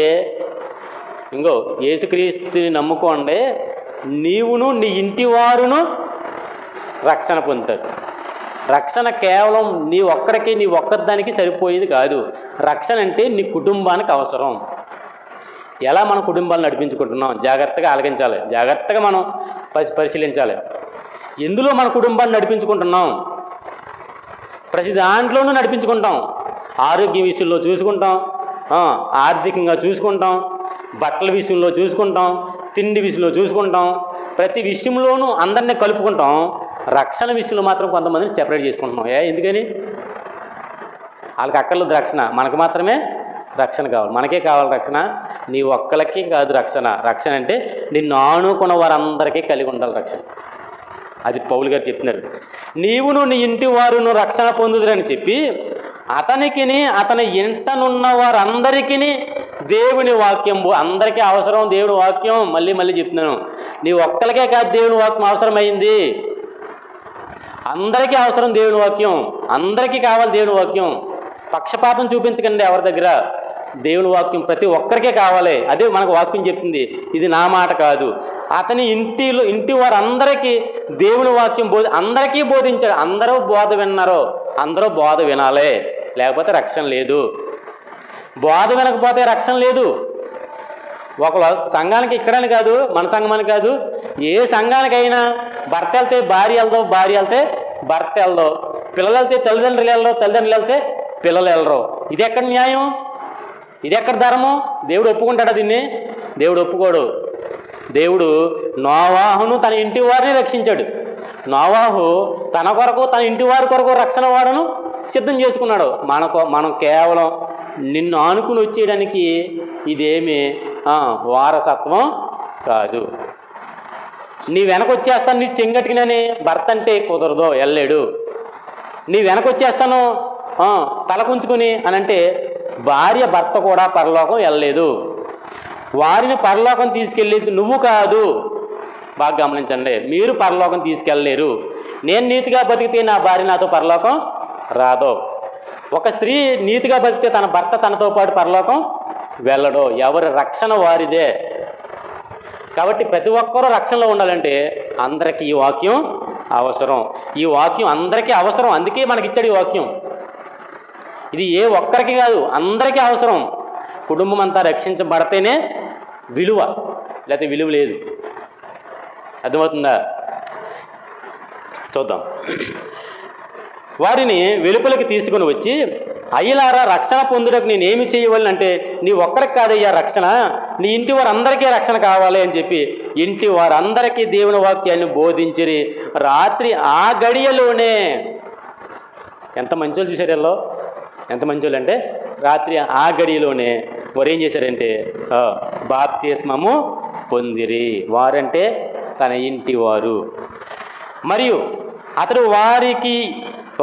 ఇంకో యేసుక్రీస్తుని నమ్ముకోండి, నీవును నీ ఇంటి వారును రక్షణ పొందుతారు. రక్షణ కేవలం నీ ఒక్కదానికి సరిపోయేది కాదు. రక్షణ అంటే నీ కుటుంబానికి అవసరం. ఎలా మన కుటుంబాలను నడిపించుకుంటున్నాం జాగ్రత్తగా ఆలకించాలి, జాగ్రత్తగా మనం పరిశీలించాలి. ఎందులో మన కుటుంబాన్ని నడిపించుకుంటున్నాం? ప్రతి దాంట్లోనూ నడిపించుకుంటాం. ఆరోగ్య విషయంలో చూసుకుంటాం, ఆర్థికంగా చూసుకుంటాం, బట్టల విషయంలో చూసుకుంటాం, తిండి విషయంలో చూసుకుంటాం, ప్రతి విషయంలోనూ అందరినీ కలుపుకుంటాం. రక్షణ విషయంలో మాత్రం కొంతమందిని సెపరేట్ చేసుకుంటున్నాం. ఎందుకని? వాళ్ళకి అక్కర్లేదు రక్షణ, మనకు మాత్రమే రక్షణ కావాలి. మనకే కావాలి రక్షణ, నీ ఒక్కళ్ళకి కాదు రక్షణ. రక్షణ అంటే నిన్ను ఆనుకున్న వారందరికీ కలిగి ఉండాలి రక్షణ. అది పౌలు గారు చెప్తున్నారు. నీవును నీ ఇంటి వారును రక్షణ పొందుదురని చెప్పి అతనికిని అతని ఇంటనున్న వారందరికీ దేవుని వాక్యం, అందరికీ అవసరం దేవుని వాక్యం. మళ్ళీ చెప్తున్నాను, నీ ఒక్కరికే కాదు దేవుని వాక్యం అవసరమైంది. అందరికీ అవసరం దేవుని వాక్యం, అందరికీ కావాలి దేవుని వాక్యం. పక్షపాతం చూపించకండి ఎవరి దగ్గర. దేవుని వాక్యం ప్రతి ఒక్కరికే కావాలి. అదే మనకు వాక్యం చెప్తుంది, ఇది నా మాట కాదు. అతని ఇంటి వారందరికీ దేవుని వాక్యం అందరికీ బోధించాడు. అందరూ బోధ విన్నారో, అందరూ బోధ వినాలే, లేకపోతే రక్షణ లేదు. బోధ వినకపోతే రక్షణ లేదు. ఒక సంఘానికి ఇక్కడని కాదు, మన సంఘమని కాదు, ఏ సంఘానికైనా భర్త వెళ్తే భార్య వెళ్దాం, భార్య వెళ్తే భర్త వెళ్దాం, పిల్లలు వెళ్తే తల్లిదండ్రులు వెళ్ళరు, తల్లిదండ్రులు వెళ్తే పిల్లలు వెళ్ళరు. ఇది ఎక్కడ న్యాయం? ఇది ఎక్కడ ధర్మం? దేవుడు ఒప్పుకుంటాడా దీన్ని? దేవుడు ఒప్పుకోడు. దేవుడు నోవాహును తన ఇంటి వారిని రక్షించాడు. నోవాహు తన కొరకు, తన ఇంటి వారి కొరకు రక్షణ వాడను సిద్ధం చేసుకున్నాడు. మనం కేవలం నిన్ను ఆనుకుని వచ్చేయడానికి ఇదేమి వారసత్వం కాదు. నీ వెనకొచ్చేస్తాను, నీ చెంగటికినని భర్త అంటే కుదరదు, వెళ్ళాడు. నీ వెనకొచ్చేస్తాను తలకుంచుకుని అని అంటే భార్య భర్త కూడా పరలోకం వెళ్ళలేదు. వారిని పరలోకం తీసుకెళ్ళేది నువ్వు కాదు. బాగా గమనించండి, మీరు పరలోకం తీసుకెళ్ళలేరు. నేను నీతిగా బతికితే నా భార్య నాతో పరలోకం రాదో. ఒక స్త్రీ నీతిగా బతికితే తన భర్త తనతో పాటు పరలోకం వెళ్ళడో. ఎవరి రక్షణ వారిదే. కాబట్టి ప్రతి ఒక్కరూ రక్షణలో ఉండాలంటే అందరికీ ఈ వాక్యం అవసరం. ఈ వాక్యం అందరికీ అవసరం. అందుకే మనకిచ్చాడు ఈ వాక్యం. ఇది ఏ ఒక్కరికి కాదు, అందరికీ అవసరం. కుటుంబం అంతా రక్షించబడితేనే విలువ, లేకపోతే విలువ లేదు. అర్థమవుతుందా? చూద్దాం. వారిని వెలుపలికి తీసుకొని వచ్చి, అయ్యలారా, రక్షణ పొందుటకు నేనేమి చేయవలనంటే నీ ఒక్కడికి కాదయ్యా రక్షణ, నీ ఇంటి వారందరికీ రక్షణ కావాలి అని చెప్పి ఇంటి వారందరికీ దేవుని వాక్యాన్ని బోధించిరి. రాత్రి ఆ గడియలోనే. ఎంత మంచోళ్ళు చూశారు వీళ్ళు, ఎంత మంచోళ్ళు అంటే రాత్రి ఆ గడియలోనే వారు ఏం చేశారంటే బాప్తిస్మము పొందిరి. వారంటే తన ఇంటి వారు. మరియు అతడు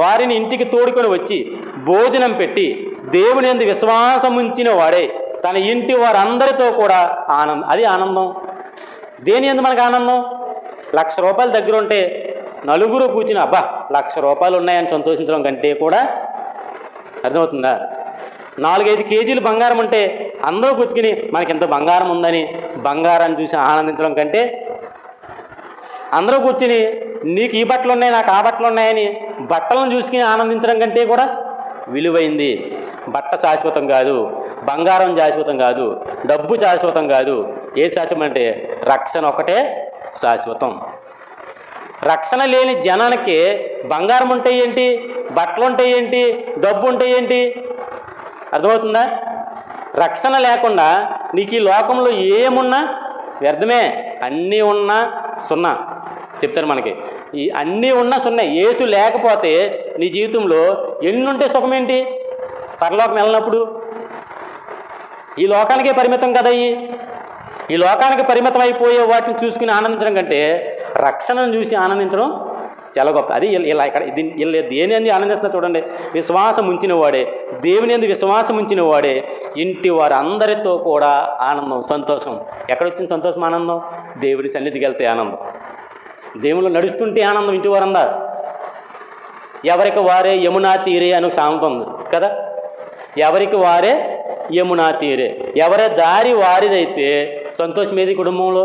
వారిని ఇంటికి తోడుకొని వచ్చి భోజనం పెట్టి దేవుని యందు విశ్వాసం ఉంచిన వాడే తన ఇంటి వారందరితో కూడా అది ఆనందం. దేని యందు మనకు ఆనందం? 1,00,000 రూపాయల దగ్గర ఉంటే నలుగురు కూర్చుని అబ్బా 1,00,000 రూపాయలు ఉన్నాయని సంతోషించడం కంటే కూడా, అర్థమవుతుందా, 4-5 కేజీలు బంగారం ఉంటే అందరూ కూర్చుని మనకి ఎంత బంగారం ఉందని బంగారాన్ని చూసి ఆనందించడం కంటే, అందరూ కూర్చుని నీకు ఈ బట్టలు ఉన్నాయి నాకు ఆ బట్టలు ఉన్నాయని బట్టలను చూసుకుని ఆనందించడం కంటే కూడా విలువైంది. బట్ట శాశ్వతం కాదు, బంగారం శాశ్వతం కాదు, డబ్బు శాశ్వతం కాదు. ఏది శాశ్వతం అంటే రక్షణ ఒకటే శాశ్వతం. రక్షణ లేని జనానికి బంగారం ఉంటే ఏంటి, బట్టలు ఉంటే ఏంటి, డబ్బు ఉంటే ఏంటి? అర్థమవుతుందా? రక్షణ లేకుండా నీకు ఈ లోకంలో ఏమున్నా వ్యర్థమే. అన్నీ ఉన్నా సున్నా చెప్తారు మనకి. ఈ అన్నీ ఉన్నా సున్నా. యేసు లేకపోతే నీ జీవితంలో ఎన్నుంటే సుఖమేంటి? పరలోకం వెళ్ళినప్పుడు ఈ లోకానికే పరిమితం కదా. ఈ లోకానికి పరిమితం అయిపోయే వాటిని చూసుకుని ఆనందించడం కంటే రక్షణను చూసి ఆనందించడం చాలా గొప్ప. అది ఇలా ఇక్కడ దేని అంది ఆనందిస్తున్నా చూడండి. విశ్వాసం ఉంచిన వాడే, దేవుని అందు విశ్వాసం ఉంచిన వాడే ఇంటి వారందరితో కూడా ఆనందం, సంతోషం. ఎక్కడొచ్చిన సంతోషం, ఆనందం? దేవుని సన్నిధికి వెళ్తే ఆనందం, దేవుళ్ళు నడుస్తుంటే ఆనందం. ఇంటి వారందా ఎవరికి వారే యమునా తీరే అని సామెత ఉంది కదా. ఎవరికి వారే యమునా తీరే. ఎవరి దారి వారిదైతే సంతోషం ఏది కుటుంబంలో,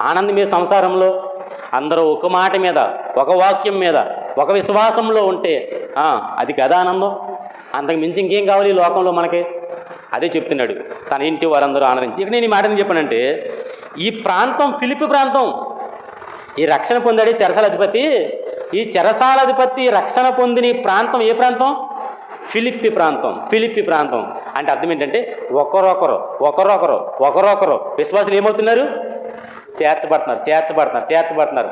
ఆనందం మీద సంసారంలో. అందరూ ఒక మాట మీద, ఒక వాక్యం మీద, ఒక విశ్వాసంలో ఉంటే అది కదా ఆనందం. అంతకు మించి ఇంకేం కావాలి ఈ లోకంలో మనకి? అదే చెప్తున్నాడు, తన ఇంటి వారందరూ ఆనందించి. ఇక నేను ఈ మాట ఎందుకు చెప్పానంటే, ఈ ప్రాంతం ఫిలిప్పి ప్రాంతం. ఈ రక్షణ పొందాడు చెరసాలాధిపతి. ఈ చెరసాలాధిపతి రక్షణ పొందిన ఈ ప్రాంతం ఏ ప్రాంతం? ఫిలిప్పి ప్రాంతం. ఫిలిప్పి ప్రాంతం అంటే అర్థం ఏంటంటే ఒకరొకరు విశ్వాసులు ఏమవుతున్నారు? చేర్చబడుతున్నారు.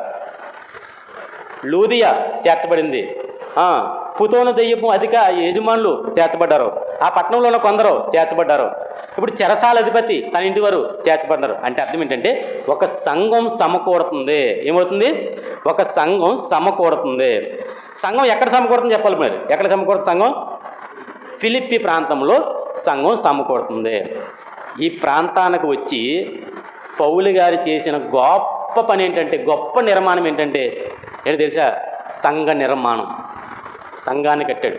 లూదియా చేర్చబడింది. పుతోను దెయ్యపు అధిక యజమానులు చేర్చబడ్డారు. ఆ పట్టణంలో ఉన్న కొందరు చేర్చబడ్డారు. ఇప్పుడు చెరసాలాధిపతి తన ఇంటి వారు చేర్చబడ్డారు. అంటే అర్థం ఏంటంటే ఒక సంఘం సమకూడుతుంది. ఏమవుతుంది? ఒక సంఘం సమకూడుతుంది. సంఘం ఎక్కడ సమకూడుతుంది చెప్పాలి మరి. ఎక్కడ సమకూడుతుంది సంఘం? ఫిలిప్పి ప్రాంతంలో సంఘం సమకూడుతుంది. ఈ ప్రాంతానికి వచ్చి పౌలు గారు చేసిన గొప్ప పని ఏంటంటే, గొప్ప నిర్మాణం ఏంటంటే ఏంటి తెలుసా? సంఘ నిర్మాణం. సంఘాన్ని కట్టాడు.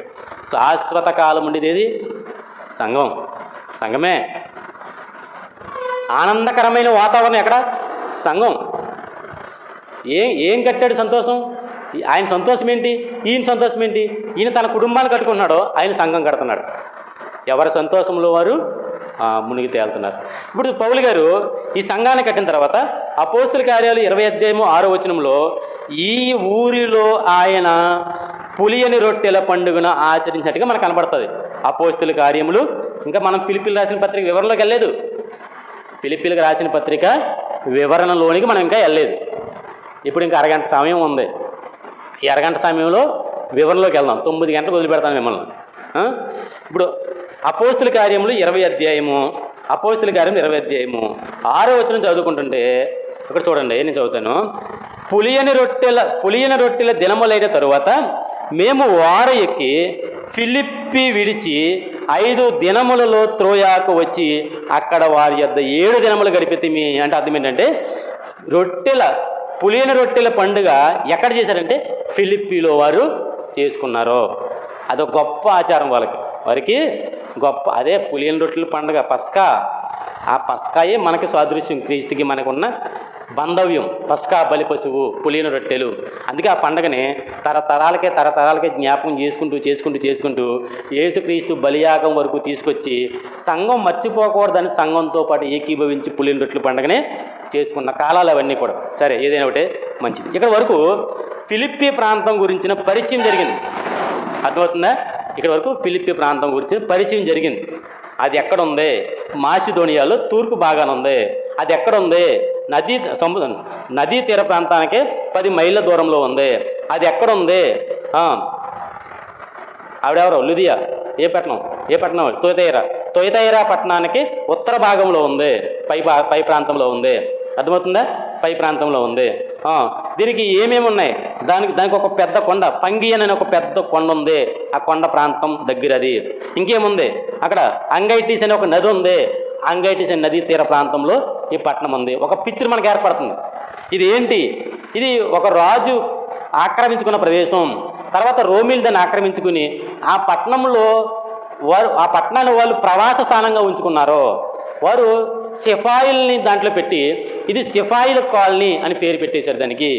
శాశ్వత కాలం ఉండేది ఏది? సంఘమే. ఆనందకరమైన వాతావరణం ఎక్కడ? సంఘం. ఏం కట్టాడు? సంతోషం. ఆయన సంతోషం ఏంటి? ఈయన సంతోషం ఏంటి? ఈయన తన కుటుంబాన్ని కట్టుకున్నాడో, ఆయన సంఘం కడుతున్నాడు. ఎవరి సంతోషంలో వారు మునిగి తేలుతున్నారు. ఇప్పుడు పౌలు గారు ఈ సంఘాన్ని కట్టిన తర్వాత అపోస్తుల కార్యాలు 20:6 ఈ ఊరిలో ఆయన పులియని రొట్టెల పండుగను ఆచరించినట్టుగా మనకు కనబడుతుంది. అపోస్తుల కార్యములు. ఇంకా మనం ఫిలిప్పీలకు రాసిన పత్రిక వివరణలోకి వెళ్ళలేదు. ఫిలిప్పీలకు రాసిన పత్రిక వివరణలోనికి మనం ఇంకా వెళ్ళలేదు. ఇప్పుడు ఇంకా అరగంట సమయం ఉంది. ఈ అరగంట సమయంలో వివరణలోకి వెళ్దాం. 9 గంటలకు వదిలిపెడతాను మిమ్మల్ని. ఇప్పుడు అపోస్తుల కార్యములు 20 అధ్యాయము, అపోస్తుల కార్యం 20 అధ్యాయము 6వ వచనం చదువుకుంటుంటే ఇక్కడ చూడండి, నేను చదువుతాను. పులియని రొట్టెల దినములైన తరువాత మేము ఓడ ఎక్కి ఫిలిప్పి విడిచి 5 దినములలో త్రోయాకు వచ్చి అక్కడ వారి యొద్ద 7 దినములు గడిపితిమి. అంటే అర్థం ఏంటంటే పులియని రొట్టెల పండుగ ఎక్కడ చేశారంటే ఫిలిప్పీలో వారు చేసుకున్నారు. అదొక గొప్ప ఆచారం వారికి గొప్ప. అదే పులియని రొట్టెల పండుగ పస్కా. ఆ పస్కాయే మనకి సాదృశ్యం, క్రీస్తుకి మనకున్న బంధవ్యం. పస్కా బలి పశువు, పులియని రొట్టెలు. అందుకే ఆ పండుగని తరతరాలకే జ్ఞాపకం చేసుకుంటూ యేసుక్రీస్తు బలియాగం వరకు తీసుకొచ్చి సంఘం మర్చిపోకూడదని సంఘంతో పాటు ఏకీభవించి పులియని రొట్టెల పండుగనే చేసుకున్న కాలాలు అవన్నీ కూడా. సరే, ఏదైనా ఒకటే మంచిది. ఇక్కడ వరకు ఫిలిప్పీ ప్రాంతం గురించిన పరిచయం జరిగింది. అర్థమవుతుందా? ఇక్కడ వరకు ఫిలిప్పీ ప్రాంతం గురించిన పరిచయం జరిగింది. అది ఎక్కడ ఉంది? మాసిదోనియాలో తూర్పు భాగాన ఉంది. అది ఎక్కడ ఉంది? నదీ తీర ప్రాంతానికి 10 మైళ్ళ దూరంలో ఉంది. అది ఎక్కడ ఉంది? ఆవిడెవరో లుదియా, ఏ పట్టణం? తొయతైరా పట్టణానికి ఉత్తర భాగంలో ఉంది, పై ప్రాంతంలో ఉంది. అర్థమవుతుందా? పై ప్రాంతంలో ఉంది. దీనికి ఏమేమి ఉన్నాయి? దానికి ఒక పెద్ద కొండ, పంగియన్ అనే ఒక పెద్ద కొండ ఉంది. ఆ కొండ ప్రాంతం దగ్గర అది. ఇంకేముంది? అక్కడ అంగైటీస్ అనే ఒక నది ఉంది. అంగైటీస్ అనే నదీ తీర ప్రాంతంలో ఈ పట్టణం ఉంది. ఒక పిక్చర్ మనకు ఏర్పడుతుంది. ఇది ఏంటి? ఇది ఒక రాజు ఆక్రమించుకున్న ప్రదేశం. తర్వాత రోమిల్ దాన్ని ఆక్రమించుకుని ఆ పట్టణాన్ని వాళ్ళు ప్రవాస స్థానంగా ఉంచుకున్నారు. వారు సిపాయిల్ని దాంట్లో పెట్టి ఇది సిపాయిల కాలనీ అని పేరు పెట్టేశారు దానికి.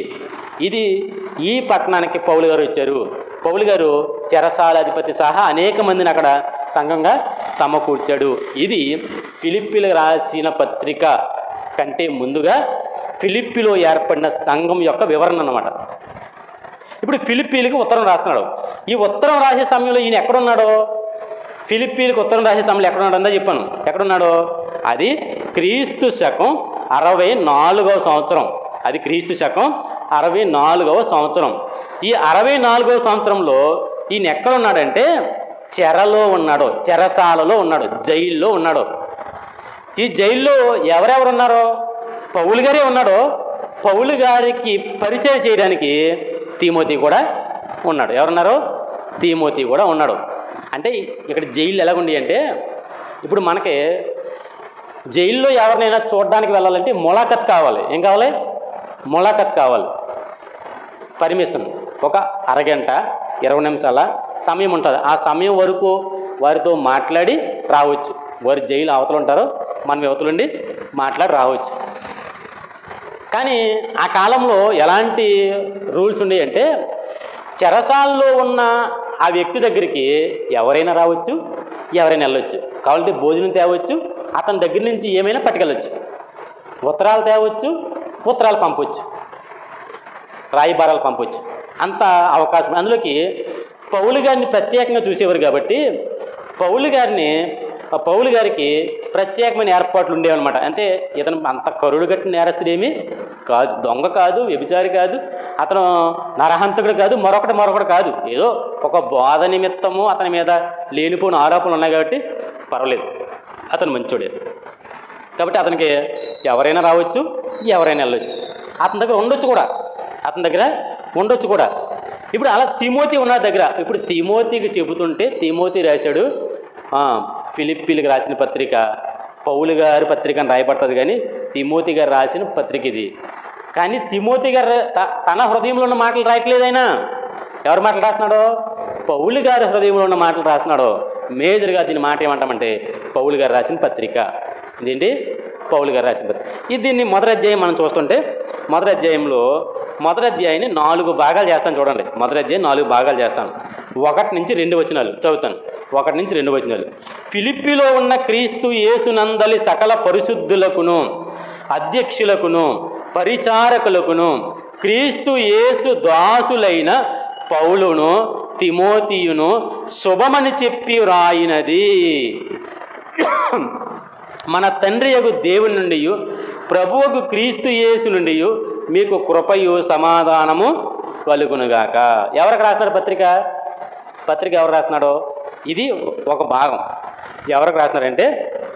ఈ పట్టణానికి పౌలు గారు వచ్చారు. పౌలు గారు చెరసాలాధిపతి సహా అనేక మందిని అక్కడ సంఘంగా సమకూర్చాడు. ఇది ఫిలిప్పీలకు రాసిన పత్రిక కంటే ముందుగా ఫిలిప్పీలో ఏర్పడిన సంఘం యొక్క వివరణ అన్నమాట. ఇప్పుడు ఫిలిప్పీలకు ఉత్తరం రాస్తున్నాడు. ఈ ఉత్తరం రాసే సమయంలో ఈయన ఎక్కడున్నాడో, ఫిలిప్పీలకు ఉత్తరం రాసే సమయంలో ఎక్కడున్నాడు అందా చెప్పాను. ఎక్కడున్నాడో? అది క్రీస్తు శకం 64వ సంవత్సరం. అది క్రీస్తు శకం 64వ సంవత్సరం. ఈ 64వ సంవత్సరంలో ఈయన ఎక్కడున్నాడంటే చెరలో ఉన్నాడు, చెరసాలలో ఉన్నాడు, జైల్లో ఉన్నాడు. ఈ జైల్లో ఎవరెవరు ఉన్నారో? పౌలు గారే ఉన్నాడు. పౌలు గారికి పరిచయం చేయడానికి తిమోతి కూడా ఉన్నాడు. ఎవరున్నారు? తిమోతి కూడా ఉన్నాడు. అంటే ఇక్కడ జైలు ఎలాగుండి అంటే, ఇప్పుడు మనకి జైల్లో ఎవరినైనా చూడడానికి వెళ్ళాలంటే ములాఖత్ కావాలి. ఏం కావాలి? ములాఖత్ కావాలి. పర్మిషన్. ఒక అరగంట 20 నిమిషాల సమయం ఉంటుంది. ఆ సమయం వరకు వారితో మాట్లాడి రావచ్చు. వారు జైలు అవతలు ఉంటారో మనం యువతలుండి మాట్లాడి రావచ్చు. కానీ ఆ కాలంలో ఎలాంటి రూల్స్ ఉండేవి అంటే, చెరసాల్లో ఉన్న ఆ వ్యక్తి దగ్గరికి ఎవరైనా రావచ్చు, ఎవరైనా వెళ్ళొచ్చు. కావాలంటే భోజనం తేవచ్చు, అతని దగ్గర నుంచి ఏమైనా పట్టుకెళ్ళచ్చు. ఉత్తరాలు తేవచ్చు, ఉత్తరాలు పంపవచ్చు, రాయబారాలు పంపవచ్చు. అంత అవకాశం. అందులోకి పౌలు గారిని ప్రత్యేకంగా చూసేవారు కాబట్టి పౌలు గారికి ప్రత్యేకమైన ఏర్పాట్లు ఉండేవన్నమాట. అంటే ఇతను అంత కరుడు కట్టిన నేరస్తుడేమీ కాదు, దొంగ కాదు, వ్యభిచారి కాదు, అతను నరహంతకుడు కాదు, మరొకటి కాదు. ఏదో ఒక బోధ నిమిత్తము అతని మీద లేనిపోయిన ఆరోపణలు ఉన్నాయి కాబట్టి పర్వాలేదు, అతను మంచోడే. కాబట్టి అతనికి ఎవరైనా రావచ్చు, ఎవరైనా వెళ్ళొచ్చు. అతని దగ్గర ఉండొచ్చు కూడా. ఇప్పుడు అలా తిమోతి ఉన్న దగ్గర, ఇప్పుడు తిమోతికి చెబుతుంటే తిమోతి రాశాడు ఫిలిప్పీలకు రాసిన పత్రిక. పౌలు గారి పత్రిక అని రాయబడుతుంది, కానీ తిమోతి గారు రాసిన పత్రిక ఇది. కానీ తిమోతి గారు తన హృదయంలో ఉన్న మాటలు రాయట్లేదు. ఆయన ఎవరి మాటలు రాస్తున్నాడో? పౌలు గారి హృదయంలో ఉన్న మాటలు రాస్తున్నాడో. మేజర్గా దీని మాట ఏమంటామంటే పౌలు గారు రాసిన పత్రిక. ఇదేంటి? పౌలు గారు రాసిన పత్రిక. దీన్ని మొదటి అధ్యాయం మనం చూస్తుంటే, మొదటి అధ్యాయాన్ని 4 భాగాలు చేస్తాను. చూడండి, మొదటి అధ్యాయం 4 భాగాలు చేస్తాను. 1 నుంచి 2 వచనాలు చదువుతాను. 1 నుంచి 2 వచనాలు. ఫిలిప్పీలో ఉన్న క్రీస్తు యేసునందలి సకల పరిశుద్ధులకును, అధ్యక్షులకును, పరిచారకులకును, క్రీస్తు యేసు దాసులైన పౌలును తిమోతియును శుభమని చెప్పి రాయినది. మన తండ్రి యగు దేవుని నుండి, ప్రభువుకు క్రీస్తు యేసు నుండి మీకు కృపయు సమాధానము కలుగునుగాక. ఎవరికి రాస్తున్నాడు పత్రిక ఎవరు రాస్తున్నాడో? ఇది ఒక భాగం. ఎవరికి రాస్తున్నాడంటే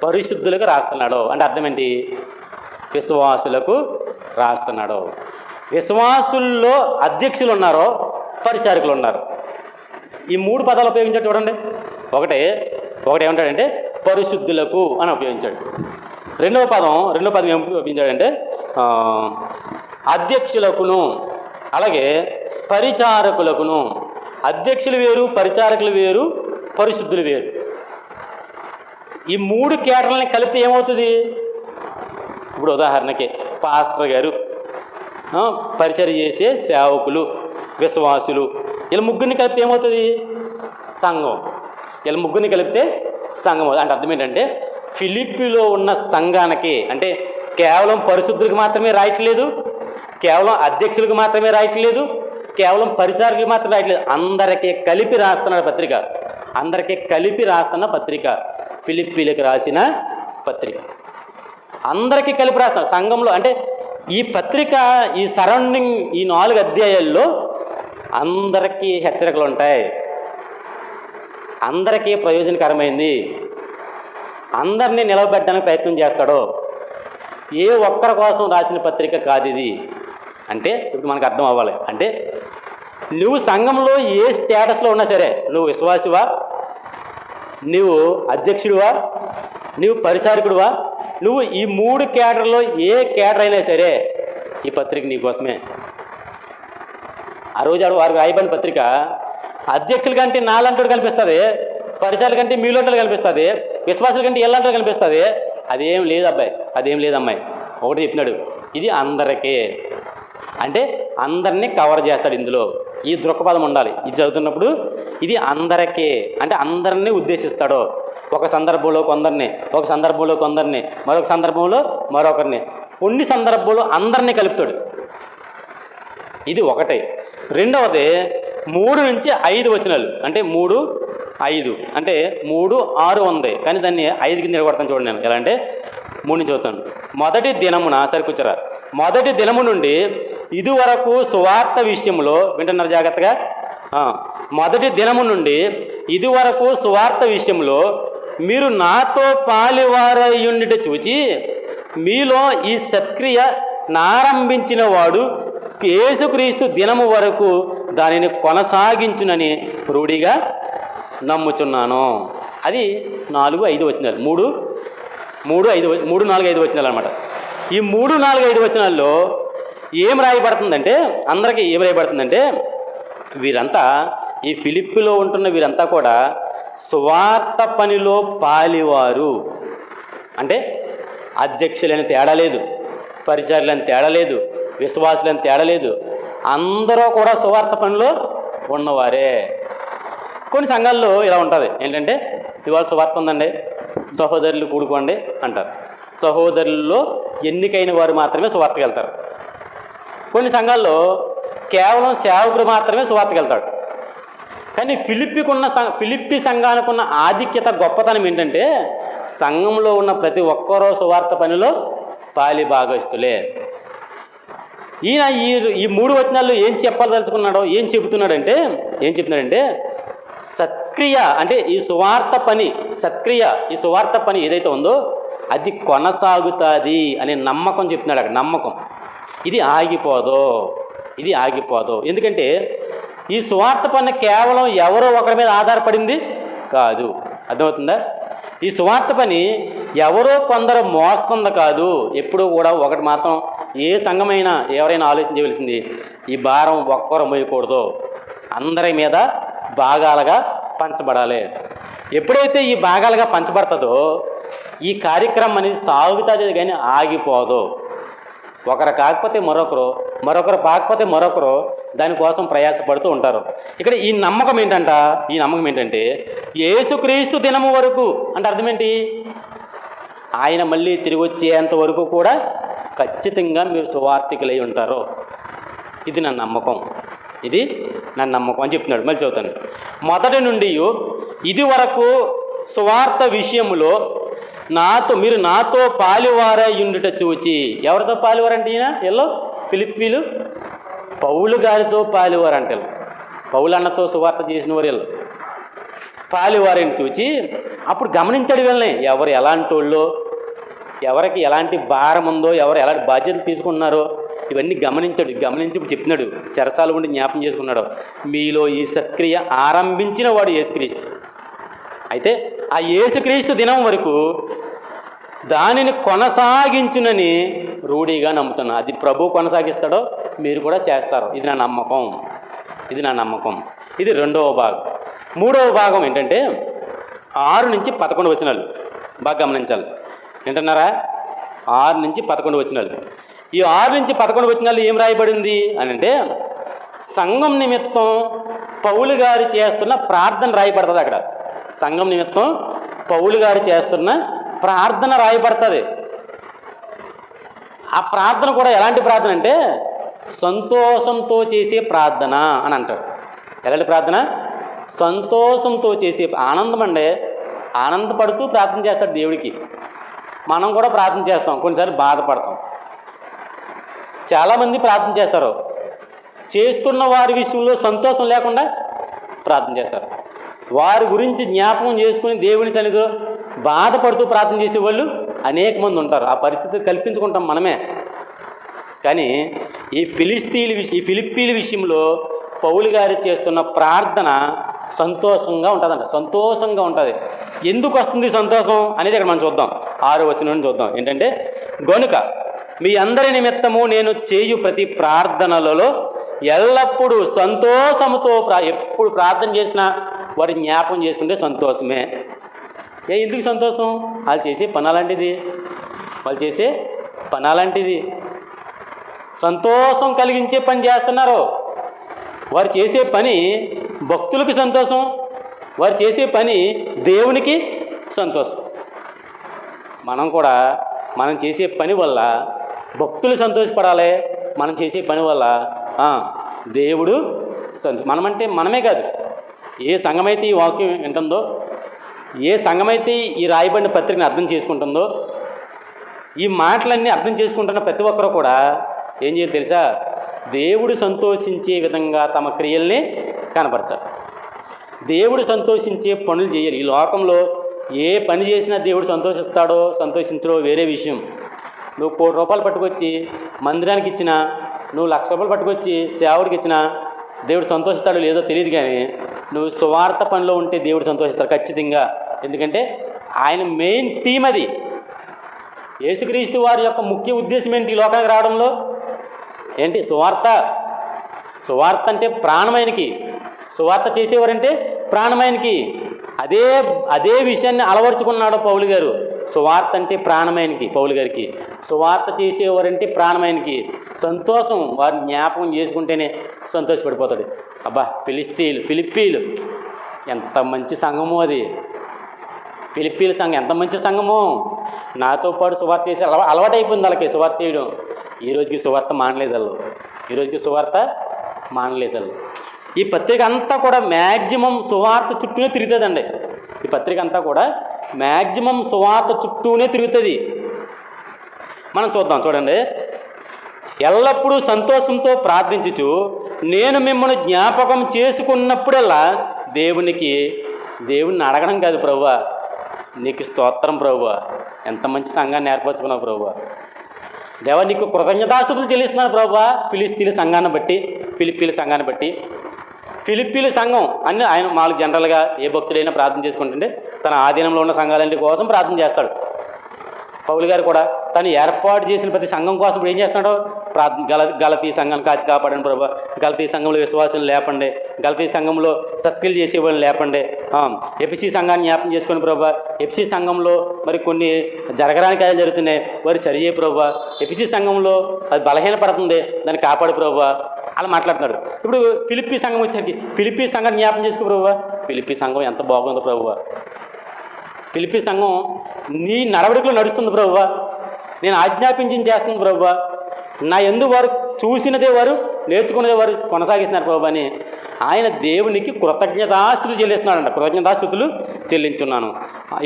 పరిశుద్ధులకు రాస్తున్నాడు. అంటే అర్థం ఏంటి? విశ్వాసులకు రాస్తున్నాడు. విశ్వాసుల్లో అధ్యక్షులు ఉన్నారో, పరిచారకులు ఉన్నారు. ఈ 3 పదాలు ఉపయోగించాడు చూడండి. ఒకటి ఏమంటాడంటే పరిశుద్ధులకు అని ఉపయోగించాడు. రెండవ పదం ఏం ఉపయోగించాడంటే అధ్యక్షులకును అలాగే పరిచారకులకును. అధ్యక్షులు వేరు, పరిచారకులు వేరు, పరిశుద్ధులు వేరు. ఈ 3 కేటర్లని కలిపితే ఏమవుతుంది? ఇప్పుడు ఉదాహరణకి పాస్టర్ గారు, పరిచర్య చేసే సేవకులు, విశ్వాసులు, వీళ్ళ ముగ్గురిని కలిపితే ఏమవుతుంది? సంఘం. వీళ్ళ ముగ్గురిని కలిపితే సంఘం. అంటే అర్థం ఏంటంటే ఫిలిప్పీలో ఉన్న సంఘానికి, అంటే కేవలం పరిశుద్ధులకు మాత్రమే రాయట్లేదు, కేవలం అధ్యక్షులకు మాత్రమే రాయట్లేదు, కేవలం పరిచారకులకు మాత్రమే రాయట్లేదు, అందరికీ కలిపి రాస్తున్న పత్రిక. అందరికీ కలిపి రాస్తున్న పత్రిక ఫిలిప్పీలకు రాసిన పత్రిక. అందరికీ కలిపి రాస్తున్నారు సంఘంలో. అంటే ఈ పత్రిక, ఈ సరౌండింగ్, ఈ 4 అధ్యాయాల్లో అందరికీ హెచ్చరికలు ఉంటాయి, అందరికీ ప్రయోజనకరమైంది, అందరినీ నిలబెట్టడానికి ప్రయత్నం చేస్తాడు. ఏ ఒక్కరి కోసం రాసిన పత్రిక కాదు ఇది. అంటే ఇప్పుడు మనకు అర్థం అవ్వాలి. అంటే నువ్వు సంఘంలో ఏ స్టేటస్లో ఉన్నా సరే, నువ్వు విశ్వాసివా, నువ్వు అధ్యక్షుడివా, నువ్వు పరిచారకుడివా, నువ్వు ఈ 3 కేటర్లో ఏ కేటర్ అయినా సరే ఈ పత్రిక నీకోసమే. ఆ రోజు వారు రాయబడిన పత్రిక అధ్యక్షుల కంటే నాలంటోడు కనిపిస్తుంది, పరిచారుల కంటే మీలోంటోడు కనిపిస్తుంది, విశ్వాసుల కంటే ఎల్లంటోడు కనిపిస్తుంది. అదేం లేదు అబ్బాయి, అదేం లేదు అమ్మాయి. ఒకటి చెప్పినాడు, ఇది అందరికీ. అంటే అందరినీ కవర్ చేస్తాడు. ఇందులో ఈ దృక్పథం ఉండాలి. ఇది చదువుతున్నప్పుడు ఇది అందరికీ అంటే అందరినీ ఉద్దేశిస్తాడు. ఒక సందర్భంలో కొందరిని, ఒక సందర్భంలో కొందరిని, మరొక సందర్భంలో మరొకరిని, కొన్ని సందర్భంలో అందరినీ కలుపుతాడు. ఇది ఒకటి. రెండవది 3 నుంచి 5 వచనాలు. అంటే 3, 5 అంటే 3, 6 ఉంది, కానీ దాన్ని 5 కింద కొడతాను చూడండి. నేను ఎలా అంటే 3 నుంచి చదువుతాను. మొదటి దినమున, సరే కూర్చోరా, మొదటి దినము నుండి ఇదివరకు సువార్త విషయంలో, వింటున్నారు జాగ్రత్తగా, మొదటి దినము నుండి ఇదివరకు సువార్త విషయంలో మీరు నాతో పాలివారయ్యుండిట చూచి మీలో ఈ సత్క్రియ నారంభించిన వాడు యేసుక్రీస్తు దినము వరకు దానిని కొనసాగించునని రూఢిగా నమ్ముచున్నాను. అది 4, 5 వచనాలు. 3, 4, 5 వచనాలు అనమాట. ఈ 3, 4, 5 వచనాల్లో ఏం రాయబడుతుందంటే, అందరికీ ఏం రాయబడుతుందంటే, వీరంతా, ఈ ఫిలిప్పీలో ఉంటున్న వీరంతా కూడా సువార్త పనిలో పాలివారు. అంటే అధ్యక్షులని తేడా లేదు, పరిచారులని తేడా లేదు, విశ్వాసులని తేడా లేదు, అందరూ కూడా సువార్త పనిలో ఉన్నవారే. కొన్ని సంఘాల్లో ఇలా ఉంటుంది, ఏంటంటే ఇవాళ సువార్త ఉందండి, సహోదరులు కూడుకోండి అంటారు. సహోదరుల్లో ఎన్నికైన వారు మాత్రమే సువార్తకు వెళ్తారు. కొన్ని సంఘాల్లో కేవలం సేవకుడు మాత్రమే సువార్తకు వెళ్తాడు. కానీ ఫిలిప్పీ సంఘానికి ఉన్న ఆధిక్యత, గొప్పతనం ఏంటంటే సంఘంలో ఉన్న ప్రతి ఒక్కరూ సువార్త పనిలో పాలి భాగస్తులే. ఈయన ఈ 3 వచనాల్లో ఏం చెప్పదలుచుకున్నాడో, ఏం చెప్తున్నాడంటే సత్క్రియ అంటే ఈ సువార్త పని, సత్క్రియ, ఈ సువార్త పని ఏదైతే ఉందో అది కొనసాగుతుంది అనే నమ్మకం చెప్తున్నాడు. అక్కడ నమ్మకం, ఇది ఆగిపోదు. ఎందుకంటే ఈ సువార్త పని కేవలం ఎవరో ఒకరి మీద ఆధారపడింది కాదు. అర్థమవుతుందా? ఈ సువార్త పని ఎవరో కొందరు మోస్తుంది కాదు. ఎప్పుడూ కూడా ఒకటి మాత్రం ఏ సంఘమైనా ఎవరైనా ఆలోచించవలసింది, ఈ భారం ఒక్కరు మోయకూడదు, అందరి మీద భాగాలుగా పంచబడాలి. ఎప్పుడైతే ఈ భాగాలుగా పంచబడుతుందో ఈ కార్యక్రమం అనేది సాగుతుంది, కానీ ఆగిపోదు. ఒకరు కాకపోతే మరొకరు, మరొకరు కాకపోతే మరొకరు దానికోసం ప్రయాసపడుతూ ఉంటారు. ఇక్కడ ఈ నమ్మకం ఏంటంటే యేసుక్రీస్తు దినము వరకు అంటే అర్థం ఏంటి? ఆయన మళ్ళీ తిరిగి వచ్చేంత వరకు కూడా ఖచ్చితంగా మీరు సువార్తికులై ఉంటారు. ఇది నా నమ్మకం అని చెప్తున్నాడు. మళ్ళీ చదువుతాను. మొదటి నుండి ఇది వరకు సువార్త విషయంలో మీరు నాతో పాలివారై ఉండుట చూచి. ఎవరితో పాలివారంటే ఈయన ఎల్లో ఫిలిప్పీలు పౌలు గారితో పాలివారంటే, పౌలు అన్నతో సువార్త చేసిన వారు వీళ్ళు పాలివారిని చూచి అప్పుడు గమనించాడు వీళ్ళని, ఎవరు ఎలాంటి వాళ్ళు, ఎవరికి ఎలాంటి భారం ఉందో, ఎవరు ఎలాంటి బాధ్యతలు తీసుకున్నారో ఇవన్నీ గమనించి ఇప్పుడు చెప్తున్నాడు. చెరసాల ఉండి జ్ఞాపం చేసుకున్నాడు. మీలో ఈ సత్క్రియ ఆరంభించిన వాడు యేసుక్రీస్తు. అయితే ఆ యేసుక్రీస్తు దినం వరకు దానిని కొనసాగించునని రూఢిగా నమ్ముతున్నా. అది ప్రభు కొనసాగిస్తాడో మీరు కూడా చేస్తారు. ఇది నా నమ్మకం, ఇది నా నమ్మకం. ఇది రెండవ భాగం. మూడవ భాగం ఏంటంటే 6 నుంచి 11 వచనాలు బాగా గమనించాలి. ఏంటన్నారా? 6 నుంచి 11 వచనాలు. ఈ 6 నుంచి 11 వచనాలు ఏం రాయబడింది అని అంటే సంఘం నిమిత్తం పౌలు గారు చేస్తున్న ప్రార్థన రాయబడుతుంది. అక్కడ సంఘం నిమిత్తం పౌలు గారు చేస్తున్న ప్రార్థన రాయబడుతుంది. ఆ ప్రార్థన కూడా ఎలాంటి ప్రార్థన అంటే సంతోషంతో చేసే ప్రార్థన అని అంటాడు. ఎలాంటి ప్రార్థన? సంతోషంతో చేసే, ఆనందం అండి. ఆనందపడుతూ ప్రార్థన చేస్తాడు దేవుడికి. మనం కూడా ప్రార్థన చేస్తాం, కొన్నిసార్లు బాధపడతాం. చాలామంది ప్రార్థన చేస్తారు, చేస్తున్న వారి విషయంలో సంతోషం లేకుండా ప్రార్థన చేస్తారు. వారి గురించి జ్ఞాపకం చేసుకుని దేవుని సన్నిధిలో బాధపడుతూ ప్రార్థన చేసేవాళ్ళు అనేక మంది ఉంటారు. ఆ పరిస్థితి కల్పించుకుంటాం మనమే. కానీ ఈ ఫిలిప్పీల విషయంలో పౌలు గారు చేస్తున్న ప్రార్థన సంతోషంగా ఉంటుందంట. సంతోషంగా ఉంటుంది. ఎందుకు వస్తుంది సంతోషం అనేది ఇక్కడ మనం చూద్దాం. 6వ వచనం నుండి చూద్దాం. ఏంటంటే గనుక మీ అందరి నిమిత్తము నేను చేయు ప్రతి ప్రార్థనలలో ఎల్లప్పుడూ సంతోషముతో ఎప్పుడు ప్రార్థన చేసినా వారి జ్ఞాపకం చేసుకుంటే సంతోషమే. ఎందుకు సంతోషం? వాళ్ళు చేసే పని అలాంటిది. వాళ్ళు చేసే పని అలాంటిది. సంతోషం కలిగించే పని చేస్తున్నారు. వారు చేసే పని భక్తులకు సంతోషం, వారు చేసే పని దేవునికి సంతోషం. మనం చేసే పని వల్ల భక్తులు సంతోషపడాలి. మనం చేసే పని వల్ల దేవుడు మనమంటే మనమే కాదు, ఏ సంఘమైతే ఈ వాక్యం వింటుందో, ఏ సంఘమైతే ఈ రాయబడిన పత్రికను అర్థం చేసుకుంటుందో, ఈ మాటలన్నీ అర్థం చేసుకుంటున్న ప్రతి ఒక్కరు కూడా ఏం చేయాలి తెలుసా? దేవుడు సంతోషించే విధంగా తమ క్రియల్ని కనపరచాలి. దేవుడు సంతోషించే పనులు చేయాలి. ఈ లోకంలో ఏ పని చేసినా దేవుడు సంతోషిస్తాడో సంతోషించడో వేరే విషయం. నువ్వు 1 కోటి రూపాయలు పట్టుకొచ్చి మందిరానికి ఇచ్చినా, నువ్వు 1,00,000 రూపాయలు పట్టుకొచ్చి సేవడికి ఇచ్చినా దేవుడు సంతోషిస్తాడో లేదో తెలియదు. కానీ నువ్వు స్వార్థ పనిలో ఉంటే దేవుడు సంతోషిస్తాడు ఖచ్చితంగా. ఎందుకంటే ఆయన మెయిన్ థీమ్ అది. యేసుక్రీస్తు వారి యొక్క ముఖ్య ఉద్దేశం ఏంటి ఈ లోకానికి రావడంలో? ఏంటి? సువార్త. సువార్త అంటే ప్రాణమైనకి. సువార్త చేసేవారంటే ప్రాణమైనకి. అదే విషయాన్ని అలవర్చుకున్నాడు పౌలు గారు. సువార్త అంటే ప్రాణమైనకి పౌలు గారికి. సువార్త చేసేవారంటే ప్రాణమైనకి. సంతోషం వారిని జ్ఞాపకం చేసుకుంటేనే సంతోషపడిపోతాడు. అబ్బా, ఫిలిప్పీలు ఎంత మంచి సంఘమో అది. ఫిలిప్పీల సంఘం ఎంత మంచి సంఘమో. నాతో పాటు సువార్త చేసి అలవాటు అయిపోయింది వాళ్ళకి సువార్త చేయడం. ఈ రోజుకి సువార్త మానలేదు వాళ్ళు. ఈ పత్రిక అంతా కూడా మ్యాక్సిమం సువార్త చుట్టూనే తిరుగుతుందండి. ఈ పత్రిక అంతా కూడా మ్యాక్సిమం సువార్త చుట్టూనే తిరుగుతుంది. మనం చూద్దాం, చూడండి. ఎల్లప్పుడూ సంతోషంతో ప్రార్థించుచు నేను మిమ్మల్ని జ్ఞాపకం చేసుకున్నప్పుడల్లా దేవుణ్ణి అడగడం కాదు, ప్రభువా నీకు స్తోత్రం ప్రభువా, ఎంత మంచి సంఘాన్ని ఏర్పరచుకున్నావు ప్రభువా, దేవా నీకు కృతజ్ఞతాస్తుతులు చెల్లిస్తున్నాను ప్రభువా. ఫిలిప్పీల సంఘాన్ని బట్టి ఫిలిప్పీల సంఘం అన్ని ఆయన మామూలు జనరల్గా ఏ భక్తుడైనా ప్రార్థన చేసుకుంటుంటే తన ఆధీనంలో ఉన్న సంఘాలన్నిటి కోసం ప్రార్థన చేస్తాడు. పౌలు గారు కూడా తను ఏర్పాటు చేసిన ప్రతి సంఘం కోసం ఇప్పుడు ఏం చేస్తున్నాడు? గలతీ సంఘాన్ని కాచి కాపాడండి ప్రభా, గలతీ సంఘంలో విశ్వాసం లేపండి, గలతీ సంఘంలో సత్క్రియలు చేసేవాళ్ళని లేపండి, ఎఫ్సీ సంఘాన్ని జ్ఞాపకం చేసుకుని ప్రభా, ఎఫ్సీ సంఘంలో మరి కొన్ని జరగరాని కార్యాలు జరుగుతున్నాయి, వారు సరిచేయ ప్రభా, ఎఫ్సీ సంఘంలో అది బలహీనపడుతుంది, దాన్ని కాపాడు ప్రభా, అలా మాట్లాడుతున్నాడు. ఇప్పుడు ఫిలిప్పీ సంఘం వచ్చేసరికి ఫిలిప్పీ సంఘాన్ని జ్ఞాపకం చేసుకో ప్రభువా, ఫిలిప్పీ సంఘం ఎంత బాగుందో ప్రభువా, ఫిలిప్పీ సంఘం నీ నడవడికలో నడుస్తుంది ప్రభువా, నేను ఆజ్ఞాపించింది చేస్తుంది ప్రభువా, నా యందు వారు చూసినదే వారు నేర్చుకున్నదే వారు కొనసాగిస్తున్నారు ప్రభువా అని ఆయన దేవునికి కృతజ్ఞతాస్తుతులు చెల్లిస్తున్నాడంట. కృతజ్ఞతాస్తుతులు చెల్లించున్నాను.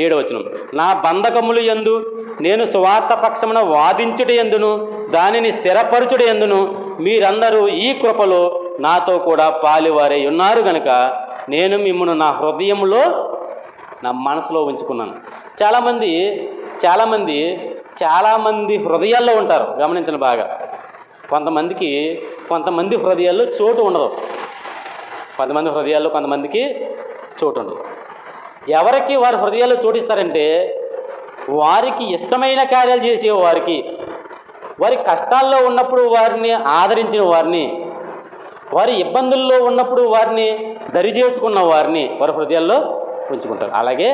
7వ వచనం, నా బంధకములు యందు నేను సువార్త పక్షమున వాదించుట యందును దానిని స్థిరపరచుట యందును మీరందరూ ఈ కృపలో నాతో కూడా పాలివారై ఉన్నారు గనుక నేను మిమ్మల్ని నా హృదయంలో నా మనసులో ఉంచుకున్నాను. చాలామంది హృదయాల్లో ఉంటారు. గమనించండి బాగా. కొంతమంది హృదయాల్లో చోటు ఉండదు. కొంతమందికి చోటు ఉండదు. ఎవరికి వారి హృదయాల్లో చోటిస్తారంటే వారికి ఇష్టమైన కార్యాలు చేసే వారికి, వారి కష్టాల్లో ఉన్నప్పుడు వారిని ఆదరించిన వారిని, వారి ఇబ్బందుల్లో ఉన్నప్పుడు వారిని దరిచేర్చుకున్న వారిని వారి హృదయాల్లో ఉంచుకుంటారు. అలాగే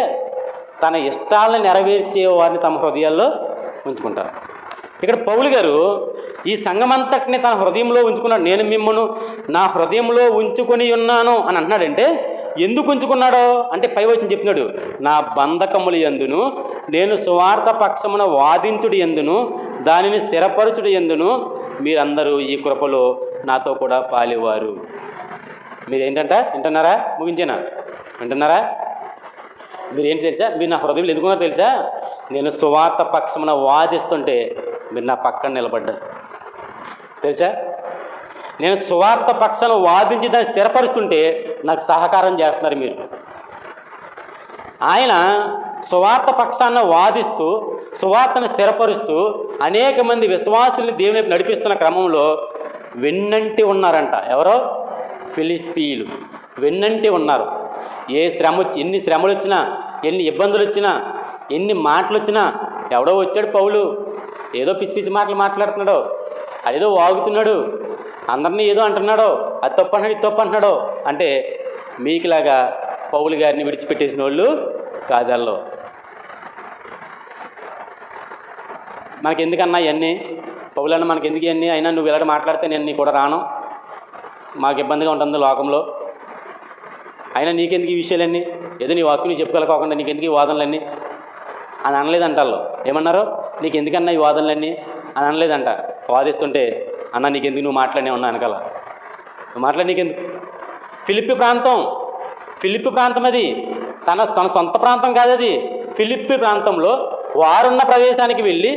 తన ఇష్టాలను నెరవేర్చే వారిని తమ హృదయాల్లో ఉంచుకుంటారు. ఇక్కడ పౌలు గారు ఈ సంఘమంతటిని తన హృదయంలో ఉంచుకున్నాడు. నేను మిమ్మల్ని నా హృదయంలో ఉంచుకొని ఉన్నాను అని అంటున్నాడంటే ఎందుకు ఉంచుకున్నాడో అంటే పై వచనం చెప్తున్నాడు, నా బంధకములు యందును నేను సువార్త పక్షమున వాదించుడు యందును దానిని స్థిరపరచుడు యందును మీరందరూ ఈ కృపలో నాతో కూడా పాలివారు. మీరేంటంట వింటున్నారా? ముగించేనా? వింటున్నారా? మీరేంటి తెలుసా? మీరు నా హృదయంలో ఎదుగున్నారో తెలుసా? నేను సువార్త పక్షమున వాదిస్తుంటే మీరు నా పక్కన నిలబడ్డారు తెలుసా? నేను సువార్త పక్షాన వాదించి దాన్ని స్థిరపరుస్తుంటే నాకు సహకారం చేస్తున్నారు మీరు. ఆయన సువార్త పక్షాన వాదిస్తూ సువార్తను స్థిరపరుస్తూ అనేక మంది విశ్వాసుల్ని దేవుని వైపు నడిపిస్తున్న క్రమంలో వెన్నంటి ఉన్నారంట. ఎవరో? ఫిలిప్పీయులు వెన్నంటి ఉన్నారు. ఏ శ్రమ వచ్చి, ఎన్ని శ్రమలు వచ్చినా, ఎన్ని ఇబ్బందులు వచ్చినా, ఎన్ని మాటలు వచ్చినా, ఎవడో వచ్చాడు పౌలు, ఏదో పిచ్చి పిచ్చి మాటలు మాట్లాడుతున్నాడో, అదేదో వాగుతున్నాడు, అందరినీ ఏదో అంటున్నాడో, అది తప్పు అంటున్నాడు, ఇది తప్పు అంటున్నాడో అంటే మీకులాగా పౌలు గారిని విడిచిపెట్టేసిన వాళ్ళు కాదల్లో. మనకెందుకన్నా ఇవన్నీ? పౌలన్న మనకెందుకు ఇవన్నీ? అయినా నువ్వు ఇలాంటి మాట్లాడితే నేను కూడా రాను, మాకు ఇబ్బందిగా ఉంటుంది లోకంలో, అయినా నీకెందుకు ఈ విషయాలన్నీ? ఏదో నీ వాక్యం నువ్వు చెప్పుకోలేకోకుండా నీకెందుకు ఈ వాదనలన్నీ అని అనలేదంటాళ్ళు. ఏమన్నారు? నీకెందుకన్నా ఈ వాదనలన్నీ అని అనలేదంట. వాదిస్తుంటే అన్న నీకెందుకు, నువ్వు మాట్లాడే ఉన్నా వెనకాల, నువ్వు మాట్లాడి నీకెందుకు? ఫిలిప్పి ప్రాంతం అది తన సొంత ప్రాంతం కాదు అది. ఫిలిప్పి ప్రాంతంలో వారున్న ప్రదేశానికి వెళ్ళి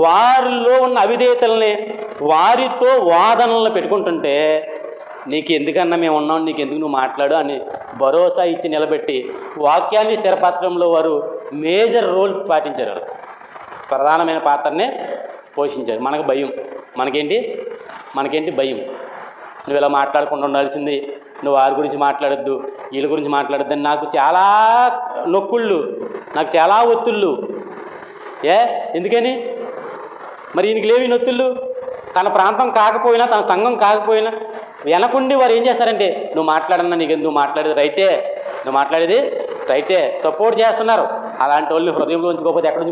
వారిలో ఉన్న అవిధేయతల్ని వారితో వాదనలను పెట్టుకుంటుంటే నీకు ఎందుకన్నా మేము ఉన్నాం, నీకు ఎందుకు నువ్వు మాట్లాడు అని భరోసా ఇచ్చి నిలబెట్టి వాక్యాన్ని స్థిరపరచడంలో వారు మేజర్ రోల్ పాటించారు. ప్రధానమైన పాత్రనే పోషించారు. మనకు భయం, మనకేంటి భయం, నువ్వు ఇలా మాట్లాడకుండా ఉండాల్సింది, నువ్వు వారి గురించి మాట్లాడొద్దు, వీళ్ళ గురించి మాట్లాడొద్దు అని నాకు చాలా నొక్కుళ్ళు, నాకు చాలా ఒత్తుళ్ళు. ఎందుకని మరి ఈయనకి లేవి నొత్తుళ్ళు? తన ప్రాంతం కాకపోయినా, తన సంఘం కాకపోయినా వెనకుండి వారు ఏం చేస్తారంటే నువ్వు మాట్లాడన్నా, నీకు ఎందుకు మాట్లాడేది రైటే, నువ్వు మాట్లాడేది రైటే, సపోర్ట్ చేస్తున్నారు. అలాంటి వాళ్ళని హృదయంలో ఉంచుకోకపోతే ఎక్కడ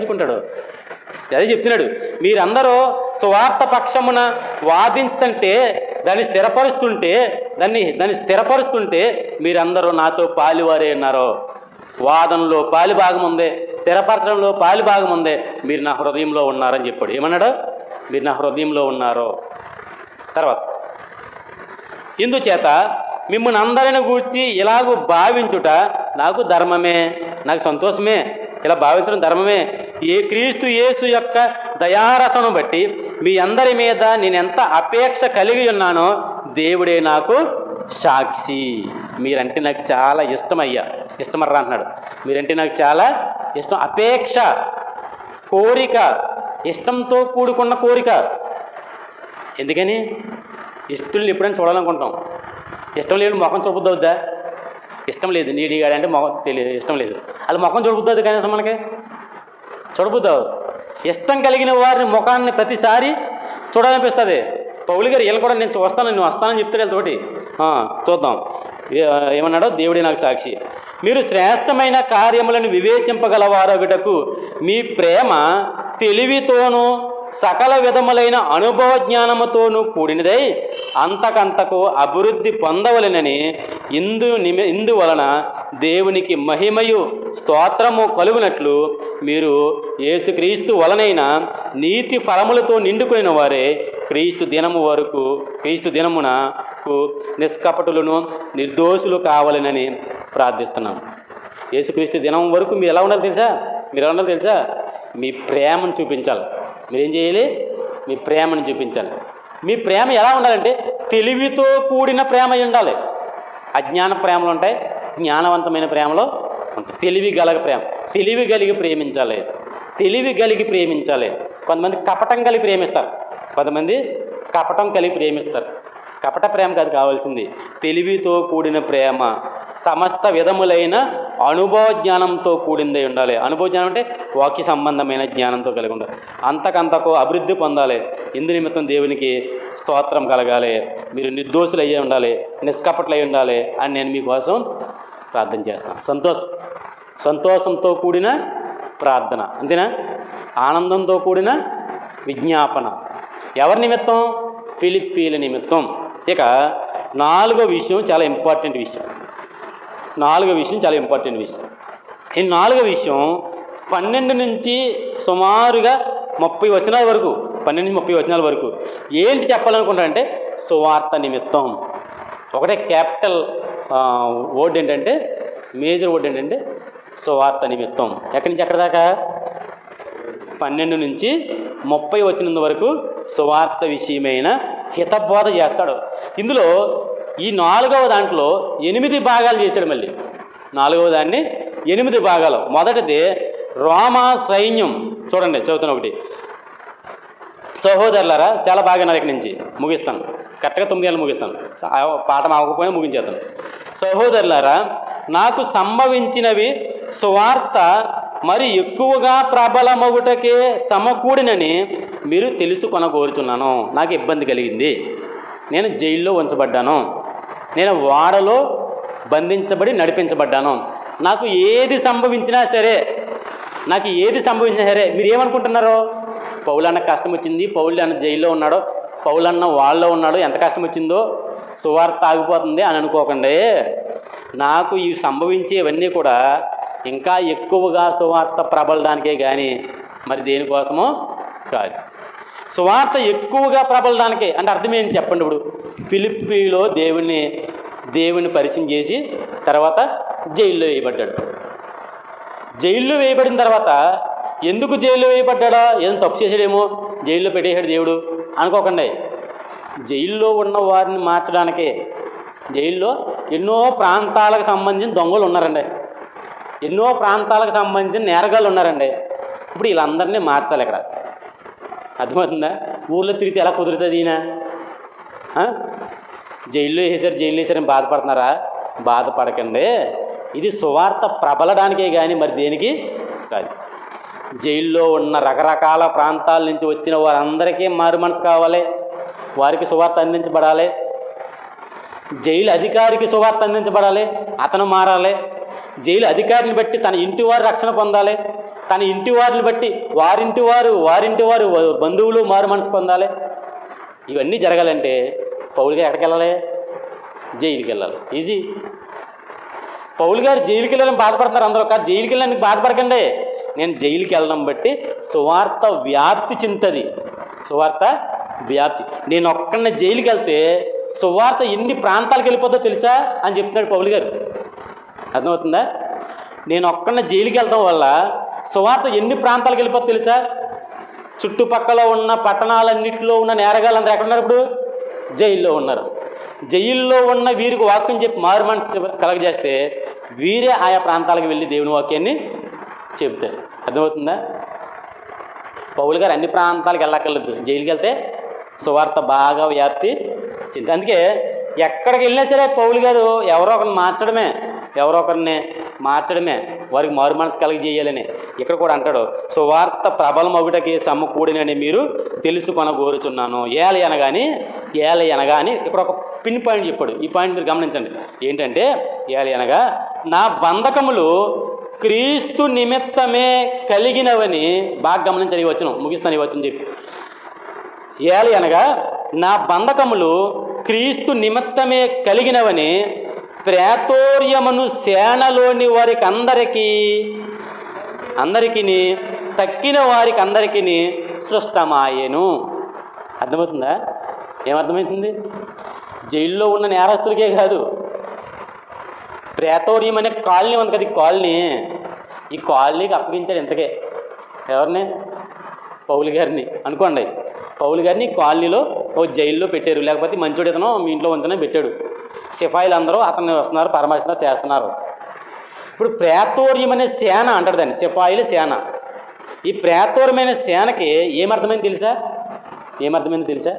ఉంచుకుంటాడు? అదే చెప్తున్నాడు, మీరందరూ సువార్త పక్షమున వాదిస్తుంటే దాన్ని స్థిరపరుస్తుంటే మీరందరూ నాతో పాలువారే ఉన్నారు. వాదనలో పాలు భాగం ఉందే, స్థిరపరచడంలో పాలు భాగం ఉందే, మీరు నా హృదయంలో ఉన్నారని చెప్పాడు. ఏమన్నాడు? మీరు నా హృదయంలో ఉన్నారో. తర్వాత ఇందుచేత మిమ్మల్ని అందరిని గూర్చి ఇలాగూ భావించుట నాకు ధర్మమే, నాకు సంతోషమే, ఇలా భావించడం ధర్మమే. క్రీస్తు యేసు యొక్క దయారసను బట్టి మీ అందరి మీద నేను ఎంత అపేక్ష కలిగి ఉన్నానో దేవుడే నాకు సాక్షి. మీరంటే నాకు చాలా ఇష్టమర్రా అంటున్నాడు. మీరంటే నాకు చాలా ఇష్టం. అపేక్ష, కోరిక, ఇష్టంతో కూడుకున్న కోరిక. ఎందుకని? ఇష్టం ఎప్పుడైనా చూడాలనుకుంటాం. ఇష్టం లేని ముఖం చూడబుద్దవుద్దా? ఇష్టం లేదు. నీడిగాడంటే ముఖం తెలియదు, ఇష్టం లేదు. అలా ముఖం చూడబుద్దవుద్ది కనీసం మనకి చూడబుద్దావు. ఇష్టం కలిగిన వారిని ముఖాన్ని ప్రతిసారి చూడాలనిపిస్తుంది. పౌలు గారు వీళ్ళని కూడా నేను చూస్తాను, నేను వస్తానని చెప్తాడు వీళ్ళతోటి. చూద్దాం ఏమన్నాడో, దేవుడే నాకు సాక్షి. మీరు శ్రేష్టమైన కార్యములను వివేచింపగలవారొకటకు మీ ప్రేమ తెలివితోనూ సకల విధములైన అనుభవ జ్ఞానముతోనూ కూడినదై అంతకంతకు అభివృద్ధి పొందవలెనని ఇందువలన దేవునికి మహిమయు స్తోత్రము కలుగునట్లు మీరు యేసుక్రీస్తు వలనైన నీతి ఫలములతో నిండుకుని వారే క్రీస్తు దినమునకు నిష్కపటులను నిర్దోషులు కావాలనని ప్రార్థిస్తున్నాను. యేసుక్రీస్తు దినం వరకు మీరు ఎలా ఉండాలి తెలుసా? మీ ప్రేమను చూపించాలి. మీరేం చేయాలి? మీ ప్రేమను చూపించాలి. మీ ప్రేమ ఎలా ఉండాలంటే తెలివితో కూడిన ప్రేమ ఉండాలి. అజ్ఞాన ప్రేమలు ఉంటాయి, జ్ఞానవంతమైన ప్రేమలో ఉంటాయి. తెలివి కలిగి ప్రేమించాలి. కొంతమంది కపటం కలిగి ప్రేమిస్తారు, కపట ప్రేమ కాదు కావాల్సింది, తెలివితో కూడిన ప్రేమ, సమస్త విధములైన అనుభవ జ్ఞానంతో కూడిందే ఉండాలి. అనుభవ జ్ఞానం అంటే వాక్య సంబంధమైన జ్ఞానంతో కలిగి ఉండాలి. అంతకంతకు అభివృద్ధి పొందాలి. ఇందు నిమిత్తం దేవునికి స్తోత్రం కలగాలి. మీరు నిర్దోషులు అయ్యే ఉండాలి, నిష్కపట్లు అయ్యి ఉండాలి అని నేను మీకోసం ప్రార్థన చేస్తాను. సంతోషంతో కూడిన ప్రార్థన, అంతేనా? ఆనందంతో కూడిన విజ్ఞాపన. ఎవరి నిమిత్తం? ఫిలిప్పీల నిమిత్తం. ఇక నాలుగో విషయం చాలా ఇంపార్టెంట్ విషయం. ఈ నాలుగో విషయం 12 నుంచి సుమారుగా 30 వచనాల వరకు, 12 నుంచి 30 వచనాల వరకు ఏంటి చెప్పాలనుకుంటారంటే సువార్త నిమిత్తం. ఒకటే క్యాపిటల్ వర్డ్ ఏంటంటే, మేజర్ వర్డ్ ఏంటంటే సువార్త నిమిత్తం. ఎక్కడి నుంచి ఎక్కడి దాకా? 12 నుంచి 30 వచనం వరకు సువార్త విషయమైన హితబోధ చేస్తాడు. ఇందులో ఈ 4వ దాంట్లో 8 భాగాలు చేశాడు. మళ్ళీ 4వ దాన్ని 8 భాగాలు. మొదటిది రోమా సైన్యం. చూడండి, చదువుతాను. ఒకటి, సహోదరులారా, చాలా బాగా నాకు ఇక్కడి నుంచి ముగిస్తాను, కరెక్ట్గా 9 గంటలు ముగిస్తాను, పాఠం అవ్వకపోయినా ముగించేస్తాను. సహోదరులారా, నాకు సంభవించినవి సువార్త మరి ఎక్కువగా ప్రబలమగుటకే సమకూడినని మీరు తెలుసుకొనగోరుచున్నాను. నాకు ఇబ్బంది కలిగింది. నేను జైల్లో ఉంచబడ్డాను, నేను వాడలో బంధించబడి నడిపించబడ్డాను. నాకు ఏది సంభవించినా సరే మీరు ఏమనుకుంటున్నారో? పౌలన్న కష్టం వచ్చింది, పౌలన్న జైల్లో ఉన్నాడో, పౌలన్న వాళ్ళలో ఉన్నాడో, ఎంత కష్టం వచ్చిందో సువార్త ఆగిపోతుంది అని అనుకోకండి. నాకు ఈ సంభవించేవన్నీ కూడా ఇంకా ఎక్కువగా సువార్త ప్రబలడానికే కానీ మరి దేనికోసమో కాదు. సువార్త ఎక్కువగా ప్రబలడానికే అంటే అర్థం ఏంటి చెప్పండి. ఇప్పుడు ఫిలిప్పీలో దేవుని పరిచయం చేసి తర్వాత జైల్లో వేయబడ్డాడు. జైల్లో వేయబడిన తర్వాత ఎందుకు జైల్లో వేయబడ్డాడా? ఏదో తప్పు చేసాడేమో జైల్లో పెట్టేశాడు దేవుడు అనుకోకండి. జైల్లో ఉన్న వారిని మార్చడానికే. జైల్లో ఎన్నో ప్రాంతాలకు సంబంధించిన దొంగలు ఉన్నారండి, ఎన్నో ప్రాంతాలకు సంబంధించిన నేరగాళ్ళు ఉన్నారండి. ఇప్పుడు వీళ్ళందరినీ మార్చాలి. ఇక్కడ అర్థమవుతుందా? ఊళ్ళో తిరిగితే ఎలా కుదురుతుంది? ఈయన జైల్లో వేసారని బాధపడుతున్నారా? బాధపడకండి. ఇది సువార్త ప్రబలడానికే కానీ మరి దేనికి కాదు. జైల్లో ఉన్న రకరకాల ప్రాంతాల నుంచి వచ్చిన వారందరికీ మారు మనసు కావాలి, వారికి సువార్త అందించబడాలి. జైలు అధికారికి సువార్త అందించబడాలి, అతను మారాలి. జైలు అధికారిని బట్టి తన ఇంటి వారు రక్షణ పొందాలి, తన ఇంటి వారిని బట్టి వారింటి వారు బంధువులు మారు మనసు పొందాలి. ఇవన్నీ జరగాలంటే పౌలు గారు ఎక్కడికి వెళ్ళాలి? జైలుకి వెళ్ళాలి. ఈజీ. పౌలు గారు జైలుకి వెళ్ళాలని బాధపడుతున్నారు అందరూ. కాదు, జైలుకి వెళ్ళడానికి బాధపడకండి. నేను జైలుకి వెళ్ళడం బట్టి సువార్త వ్యాప్తి చెందుతుంది. సువార్త వ్యాప్తి. నేను ఒక్కడిని జైలుకి వెళ్తే సువార్త ఎన్ని ప్రాంతాలకు వెళ్ళిపోతుందో తెలుసా అని చెప్తున్నాడు పౌలు గారు. అర్థమవుతుందా? నేను ఒక్కడిని జైలుకి వెళ్ళడం వల్ల సువార్త ఎన్ని ప్రాంతాలకు వెళ్ళిపోతుందో తెలుసా? చుట్టుపక్కల ఉన్న పట్టణాలన్నింటిలో ఉన్న నేరగాళ్ళందరూ ఎక్కడున్నారు? ఇప్పుడు జైల్లో ఉన్నారు. జైల్లో ఉన్న వీరికి వాక్యం చెప్పి మారు మనసు కలగజేస్తే వీరే ఆయా ప్రాంతాలకు వెళ్ళి దేవుని వాక్యాన్ని చెబుతారు. అర్థమవుతుందా? పౌలు గారు అన్ని ప్రాంతాలకు వెళ్ళక్కర్లేదు, జైలుకి వెళ్తే సువార్త బాగా వ్యాప్తి చెంది. అందుకే ఎక్కడికి వెళ్ళినా సరే పౌలు గారు ఎవరో ఒకరిని మార్చడమే వారికి మారు మనసు కలిగజేయాలని ఇక్కడ కూడా అంటాడు. సువార్త ప్రబలమగుటకి సమకూడినని మీరు తెలుసుకొనగోరుచున్నాను. ఏల అనగాని ఇక్కడ ఒక పిన్ పాయింట్ చెప్పాడు. ఈ పాయింట్ మీరు గమనించండి. ఏంటంటే ఏల అనగా నా బంధకములు క్రీస్తు నిమిత్తమే కలిగినవని. బాగా గమనించండి. ఈ వచనం ముగిస్తాను. ఈ వచనం చెప్పి ఏల అనగా నా బంధకములు క్రీస్తు నిమిత్తమే కలిగినవని ప్రేతోర్యమును సేనలోని వారికి అందరికీ తక్కిన వారికి అందరికీ సృష్టమాయెను. అర్థమవుతుందా? ఏమర్థమవుతుంది? జైల్లో ఉన్న నేరస్తులకే కాదు, ప్రేతోర్యం అనే కాలనీ ఉంది కదా, ఈ కాలనీకి అప్పగించాడు. ఇంతకే ఎవరిని? పౌలు గారిని అనుకోండి. పౌలు గారిని కాలనీలో జైల్లో పెట్టారు, లేకపోతే మంచోడు ఇతను మీ ఇంట్లో ఉంచనే పెట్టాడు. సిపాయిలు అందరూ అతన్ని వస్తున్నారు, పరామర్శిస్తున్నారు, చేస్తున్నారు. ఇప్పుడు ప్రేతోర్యం అనే సేన అంటారు దాన్ని, సిపాయిల సేన. ఈ ప్రేతోర్యమైన సేనకి ఏమర్థమైంది తెలుసా?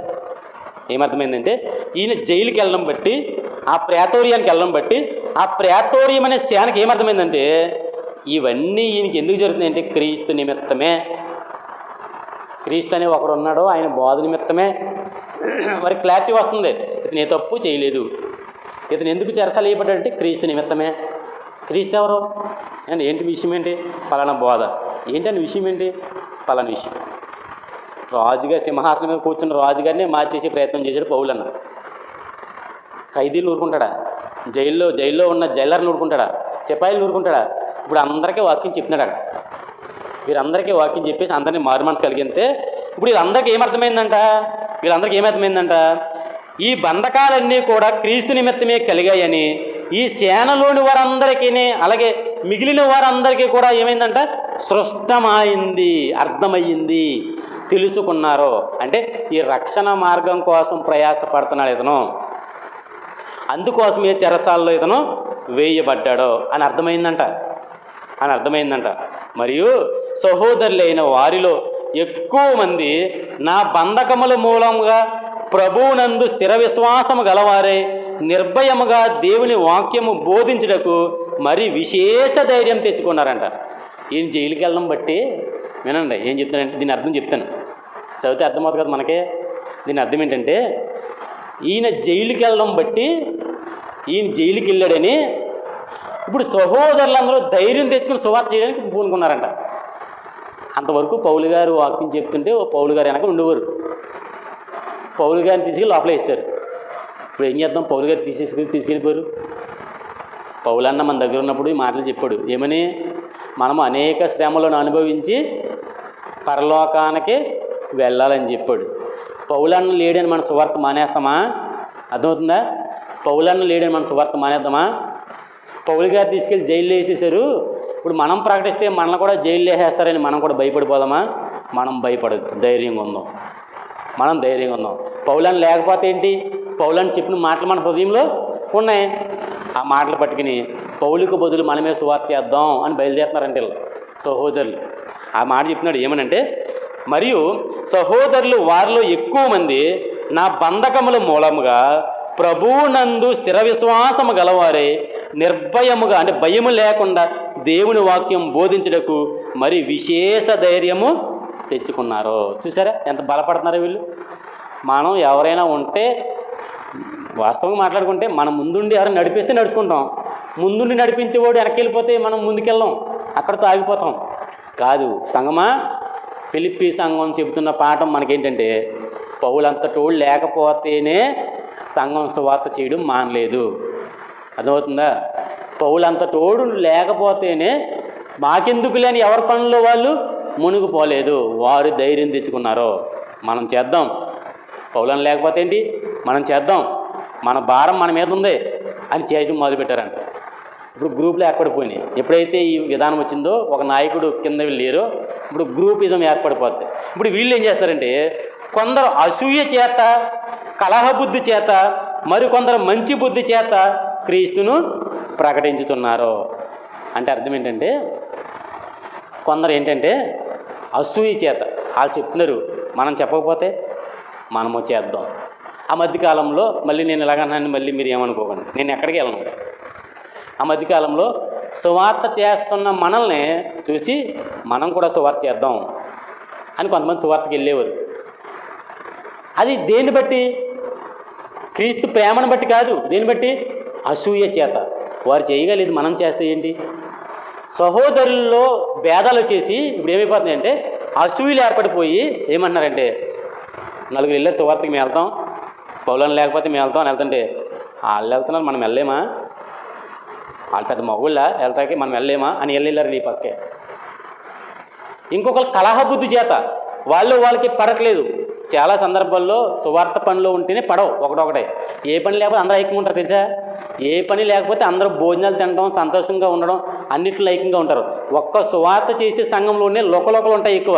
ఏమర్థమైందంటే ఈయన జైలుకి వెళ్ళడం బట్టి, ఆ ప్రేతోరియానికి వెళ్ళడం బట్టి, ఆ ప్రేతోరియం అనే సేనకి ఏమర్థమైందంటే ఇవన్నీ ఈయనకి ఎందుకు జరుగుతున్నాయంటే క్రీస్తు నిమిత్తమే. క్రీస్తు అనే ఒకడు ఉన్నాడో ఆయన బోధ నిమిత్తమే. మరి క్లారిటీ వస్తుంది, ఇతను ఏ తప్పు చేయలేదు, ఇతను ఎందుకు చెరసాల వేయబడ్డాడంటే క్రీస్తు నిమిత్తమే. క్రీస్తు ఎవరు అండ్ ఏంటి విషయం ఏంటి? పలానా బోధ. ఏంటని విషయం ఏంటి? పలానా విషయం. రాజుగారి సింహాసనం మీద కూర్చున్న రాజుగారిని మార్చేసే ప్రయత్నం చేశాడు పౌలు అన్న. ఖైదీలు ఊరుకుంటాడా? జైల్లో ఉన్న జైలర్ని ఊరుకుంటాడా? సిపాయిలు ఊరుకుంటాడా? ఇప్పుడు అందరికీ వాక్యం చెప్తున్నాడు. వీరందరికీ వాక్యం చెప్పేసి అందరినీ మారు మనసు కలిగితే ఇప్పుడు వీళ్ళందరికీ ఏమర్థమైందంట ఈ బంధకాలన్నీ కూడా క్రీస్తు నిమిత్తమే కలిగాయని ఈ సేనలోని వారందరికీ, అలాగే మిగిలిన వారందరికీ కూడా ఏమైందంట? స్పష్టమైంది, అర్థమయ్యింది, తెలుసుకున్నారు. అంటే ఈ రక్షణ మార్గం కోసం ప్రయాసపడుతున్నాడు ఇతను, అందుకోసమే చెరసాల్లో ఇతను వేయబడ్డాడు అని అర్థమైందంట. మరియు సహోదరులైన వారిలో ఎక్కువ మంది నా బంధకముల మూలంగా ప్రభువునందు స్థిర విశ్వాసము గలవారే నిర్భయముగా దేవుని వాక్యము బోధించుటకు మరి విశేష ధైర్యం తెచ్చుకున్నారంట. ఈయన జైలుకి వెళ్ళడం బట్టి వినండి ఏం చెప్తానంటే, దీని అర్థం చెప్తాను, చదివితే అర్థమవుతుంది కదా మనకే. దీని అర్థం ఏంటంటే ఈయన జైలుకి వెళ్ళడం బట్టి, ఈయన జైలుకి వెళ్ళాడని ఇప్పుడు సహోదరులందరూ ధైర్యం తెచ్చుకుని సువార్త చేయడానికి పూనుకున్నారంట. అంతవరకు పౌలు గారు వాక్యం చెప్తుంటే పౌలు గారు వెనక ఉండేవారు. పౌలు గారిని తీసుకెళ్ళి లోపల వేస్తారు. ఇప్పుడు ఏం చేద్దాం? పౌలు గారు తీసుకెళ్ళిపోయారు. పౌలన్న మన దగ్గర ఉన్నప్పుడు ఈ మాటలు చెప్పాడు. ఏమని? మనము అనేక శ్రమలను అనుభవించి పరలోకానికి వెళ్ళాలని చెప్పాడు. పౌలన్న లేడని మన సువార్త మానేస్తామా? అర్థమవుతుందా? పౌలన్న లేడని మన సువార్త మానేద్దామా? పౌలు గారు తీసుకెళ్ళి జైల్లో వేసేసారు, ఇప్పుడు మనం ప్రకటిస్తే మనల్ని కూడా జైల్లో వేసేస్తారని మనం కూడా భయపడిపోదామా? మనం భయపడదు, ధైర్యంగా ఉందాం. పౌలన్న లేకపోతే ఏంటి? పౌలన్న చెప్పిన మాటలు మన హృదయంలో ఉన్నాయి. ఆ మాటలు పట్టుకుని పౌలుకు బదులు మనమే సువార్త చేద్దాం అని బయలుదేరుతున్నారంటే సహోదరులు. ఆ మాట చెప్తున్నాడు ఏమనంటే, మరియు సహోదరులు వారిలో ఎక్కువ మంది నా బంధకముల మూలముగా ప్రభువునందు స్థిర విశ్వాసము గలవారే నిర్భయముగా, అంటే భయము లేకుండా దేవుని వాక్యం బోధించుటకు మరి విశేష ధైర్యము తెచ్చుకున్నారు. చూసారా ఎంత బలపడుతున్నారో వీళ్ళు. మనం ఎవరైనా ఉంటే వాస్తవంగా మాట్లాడుకుంటే మనం ముందుండి ఎవరైనా నడిపిస్తే నడుచుకుంటాం, ముందుండి నడిపించేవాడు వెనక్కి వెళ్ళిపోతే మనం ముందుకెళ్ళాం, అక్కడితో ఆగిపోతాం. కాదు సంగమా, ఫిలిప్పీ సంఘం చెబుతున్న పాఠం మనకేంటంటే పౌలంతటోడు లేకపోతేనే సంఘం సువార్త చేయడం మానలేదు. అర్థమవుతుందా? పౌలంతటోడు లేకపోతేనే మాకెందుకు లేని ఎవరి పనుల్లో వాళ్ళు మునిగిపోలేదు, వారు ధైర్యం తెచ్చుకున్నారు. మనం చేద్దాం, పౌలను లేకపోతే ఏంటి, మనం చేద్దాం, మన భారం మన మీద ఉంది అని చేయడం మొదలుపెట్టారంట. ఇప్పుడు గ్రూపులు ఏర్పడిపోయినాయి. ఎప్పుడైతే ఈ విధానం వచ్చిందో ఒక నాయకుడు కింద లేరో ఇప్పుడు గ్రూపిజం ఏర్పడిపోద్ది. ఇప్పుడు వీళ్ళు ఏం చేస్తారంటే కొందరు అసూయ చేత, కలహబుద్ధి చేత, మరికొందరు మంచి బుద్ధి చేత క్రీస్తును ప్రకటించుతున్నారు. అంటే అర్థం ఏంటంటే కొందరు ఏంటంటే అసూయ చేత వాళ్ళు చెప్తున్నారు, మనం చెప్పకపోతే మనము చేద్దాం. ఆ మధ్యకాలంలో మళ్ళీ నేను ఇలాగన్నాను, మళ్ళీ మీరు ఏమనుకోకండి, నేను ఎక్కడికి వెళ్ళను. ఆ మధ్యకాలంలో సువార్త చేస్తున్న మనల్ని చూసి మనం కూడా సువార్త చేద్దాం అని కొంతమంది సువార్తకి వెళ్ళేవారు. అది దేన్ని బట్టి? క్రీస్తు ప్రేమను బట్టి కాదు. దేన్ని బట్టి? అసూయ చేత. వారు చేయగలేదు, మనం చేస్తే ఏంటి? సహోదరుల్లో భేదాలు వచ్చేసి ఇప్పుడు ఏమైపోతున్నాయంటే అసూయలు ఏర్పడిపోయి ఏమన్నారంటే నలుగురు వెళ్ళారు సువార్తకి మేము వెళ్తాం, పౌలను లేకపోతే మేము వెళ్తాం అని వెళ్తుంటే వాళ్ళు వెళ్తున్నారు మనం వెళ్ళలేమా, వాళ్ళు పెద్ద మగుళ్ళ వెళ్తాకి మనం వెళ్ళలేమా అని వెళ్ళారు నీ పక్కే. ఇంకొకరు కలహబుద్ధి చేత వాళ్ళకి పడట్లేదు. చాలా సందర్భాల్లో సువార్త పనిలో ఉంటేనే పడవు, ఒకటొకటే. ఏ పని లేకపోతే అందరూ ఐక్యంగా ఉంటారు తెలుసా? ఏ పని లేకపోతే అందరూ భోజనాలు తినడం, సంతోషంగా ఉండడం, అన్నిట్లో ఐక్యంగా ఉంటారు. ఒక్క సువార్త చేసే సంఘంలోనే లోకలోకలు ఉంటాయి ఎక్కువ.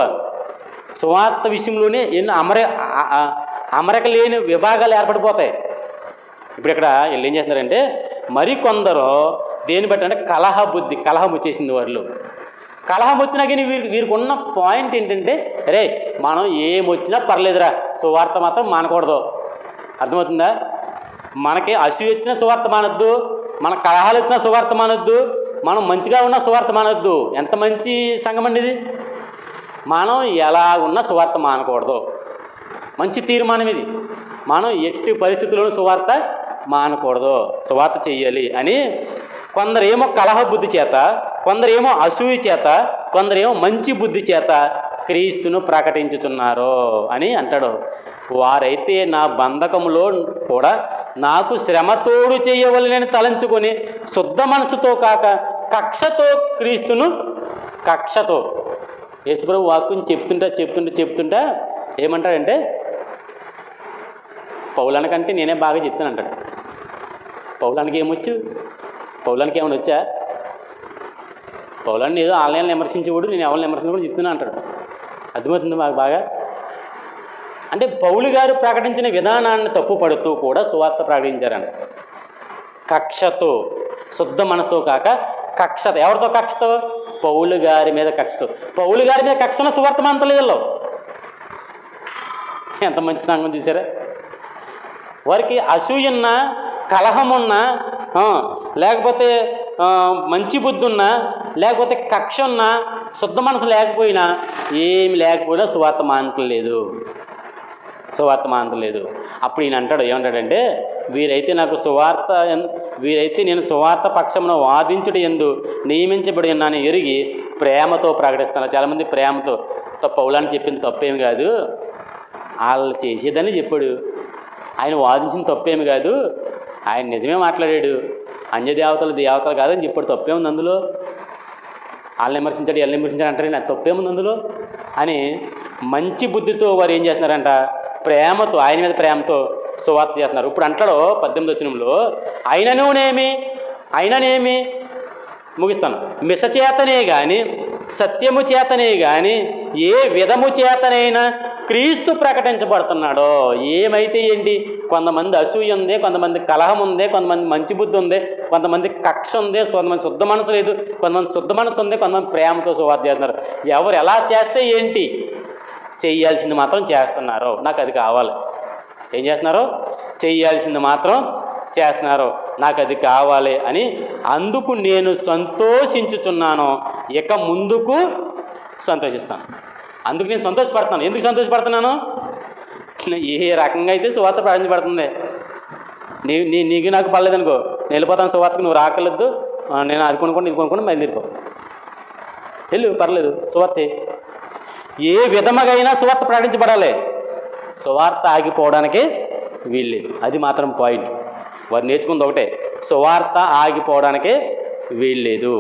సువార్త విషయంలోనే ఎన్నో అమరిక లేని విభాగాలు ఏర్పడిపోతాయి. ఇప్పుడు ఇక్కడ వీళ్ళు ఏం చేస్తున్నారంటే మరికొందరు దేని బట్టి అంటే కలహం వచ్చేసింది వాళ్ళు. కలహం వచ్చినా కానీ వీరికి ఉన్న పాయింట్ ఏంటంటే రే మనం ఏమొచ్చినా పర్లేదురా, సువార్త మాత్రం మానకూడదు. అర్థమవుతుందా? మనకి అసూయ వచ్చిన సువార్త మానొద్దు, మన కలహాలు వచ్చిన సువార్త మానొద్దు, మనం మంచిగా ఉన్న సువార్త మానొద్దు. ఎంత మంచి సంఘం అండి ఇది! మనం ఎలా ఉన్న సువార్త మానకూడదు. మంచి తీర్మానం ఇది. మనం ఎట్టి పరిస్థితుల్లోనూ సువార్త మానకూడదు, సువార్త చెయ్యాలి అని కొందరేమో కలహ బుద్ధి చేత, కొందరేమో అసూయ చేత, కొందరేమో మంచి బుద్ధి చేత క్రీస్తును ప్రకటించుతున్నారు అని అంటాడు. వారైతే నా బంధకములో కూడా నాకు శ్రమతోడు చేయవలనని తలంచుకొని శుద్ధ మనసుతో కాక కక్షతో క్రీస్తును, కక్షతో యేసుప్రభు వాక్యం చెప్తుంటా ఏమంటాడంటే, పౌలానికంటే నేనే బాగా చెప్తాను అంటాడు. పౌలానికి ఏమొచ్చు? పౌలానికి ఏమైనా వచ్చా? పౌలాన్ని ఏదో ఆన్లైన్లో విమర్శించేవాడు, నేను ఎవరిని విమర్శించకూడదు చెప్తున్నా అంటాడు. అర్థమవుతుంది మాకు బాగా. అంటే పౌలు గారు ప్రకటించిన విధానాన్ని తప్పు పడుతూ కూడా సువార్త ప్రకటించారంట. కక్షతో, శుద్ధ మనసుతో కాక కక్షతో. ఎవరితో కక్షతో? పౌలు గారి మీద కక్షతో. పౌలు గారి మీద కక్ష ఉన్న సువార్త మానతలేదు. ఎంత మంచి సంఘం చూసారా! వారికి అసూయున్నా, కలహమున్నా, లేకపోతే మంచి బుద్ధి ఉన్నా, లేకపోతే కక్ష ఉన్నా, శుద్ధ మనసు లేకపోయినా, ఏమి లేకపోయినా సువార్త మానట్లేదు. అప్పుడు ఈయన అంటాడు, ఏమంటాడంటే, వీరైతే నేను సువార్త పక్షమున వాదించుట యందు నియమించబడి ఉన్నాను ఎరిగి ప్రేమతో ప్రకటిస్తాను. చాలామంది ప్రేమతో, పౌలాన్ని చెప్పింది తప్పేమి కాదు, వాళ్ళు చేసేదని చెప్పాడు, ఆయన వాదించిన తప్పేమి కాదు, ఆయన నిజమే మాట్లాడాడు, అన్యదేవతలు దేవతలు కాదని చెప్పాడు, తప్పేముంది అందులో, వాళ్ళని విమర్శించాడు వీళ్ళని విమర్శించాడు అంటారు, నాకు తప్పేముంది అందులో అని మంచి బుద్ధితో వారు ఏం చేస్తున్నారంట? ప్రేమతో, ఆయన మీద ప్రేమతో సువార్త చేస్తున్నారు. ఇప్పుడు అంటాడు 18వ వచనంలో, అయిననేమి ముగిస్తాను, మిషచేతనే కానీ సత్యము చేతనే కానీ ఏ విధము చేతనైనా క్రీస్తు ప్రకటించబడుతున్నాడో. ఏమైతే ఏంటి? కొంతమంది అసూయ ఉంది, కొంతమంది కలహం ఉంది, కొంతమంది మంచి బుద్ధి ఉంది, కొంతమంది కక్ష ఉంది, కొంతమంది శుద్ధ మనసు లేదు, కొంతమంది శుద్ధ మనసు ఉంది, కొంతమంది ప్రేమతో సువార్త చేస్తున్నారు. ఎవరు ఎలా చేస్తే ఏంటి? చెయ్యాల్సింది మాత్రం చేస్తున్నారు. నాకు అది కావాలి. ఏం చేస్తున్నారు? చెయ్యాల్సింది మాత్రం చేస్తున్నారు, నాకు అది కావాలి అని. అందుకు నేను సంతోషించుచున్నాను, ఇక ముందుకు సంతోషిస్తాను. అందుకు నేను సంతోషపడుతున్నాను. ఎందుకు సంతోషపడుతున్నాను? ఏ రకంగా అయితే సువార్త ప్రకటించబడుతుంది, నీకు నాకు పర్లేదనుకో, నేను వెళ్ళిపోతాను సువార్తకు, నువ్వు రాకలేదు, నేను అది కొనుక్కోండి ఇది కొనుక్కోండి బయలుదేరిపో, వెళ్ళు, పర్లేదు, సువార్త ఏ విధముగైనా సువార్త ప్రకటించబడాలి. సువార్త ఆగిపోవడానికి వీల్లేదు. అది మాత్రం పాయింట్. వారు నేర్చుకుంది ఒకటే, సువార్త ఆగిపోవడానికి వీల్లేదు.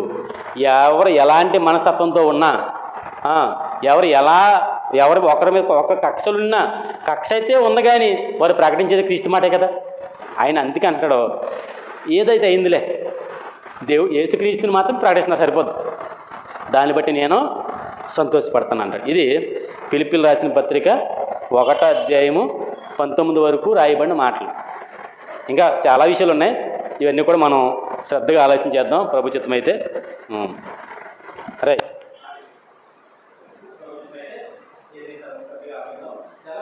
ఎవరు ఎలాంటి మనస్తత్వంతో ఉన్నా, ఎవరు ఒకరి మీద ఒక కక్షలున్నా, కక్ష అయితే ఉంది కానీ వారు ప్రకటించేది క్రీస్తు మాటే కదా. ఆయన అందుకే అంటాడు, ఏదైతే అయిందిలే, యేసుక్రీస్తుని మాత్రం ప్రకటిస్తున్నా సరిపోద్దు, దాన్ని బట్టి నేను సంతోషపడతాను అంటాడు. ఇది ఫిలిప్పీయులకు రాసిన పత్రిక 1వ అధ్యాయము 19 వరకు రాయబడిన మాటలు. ఇంకా చాలా విషయాలు ఉన్నాయి, ఇవన్నీ కూడా మనం శ్రద్ధగా ఆలోచన చేద్దాం ప్రభు చిత్తం అయితే. రైట్. చాలా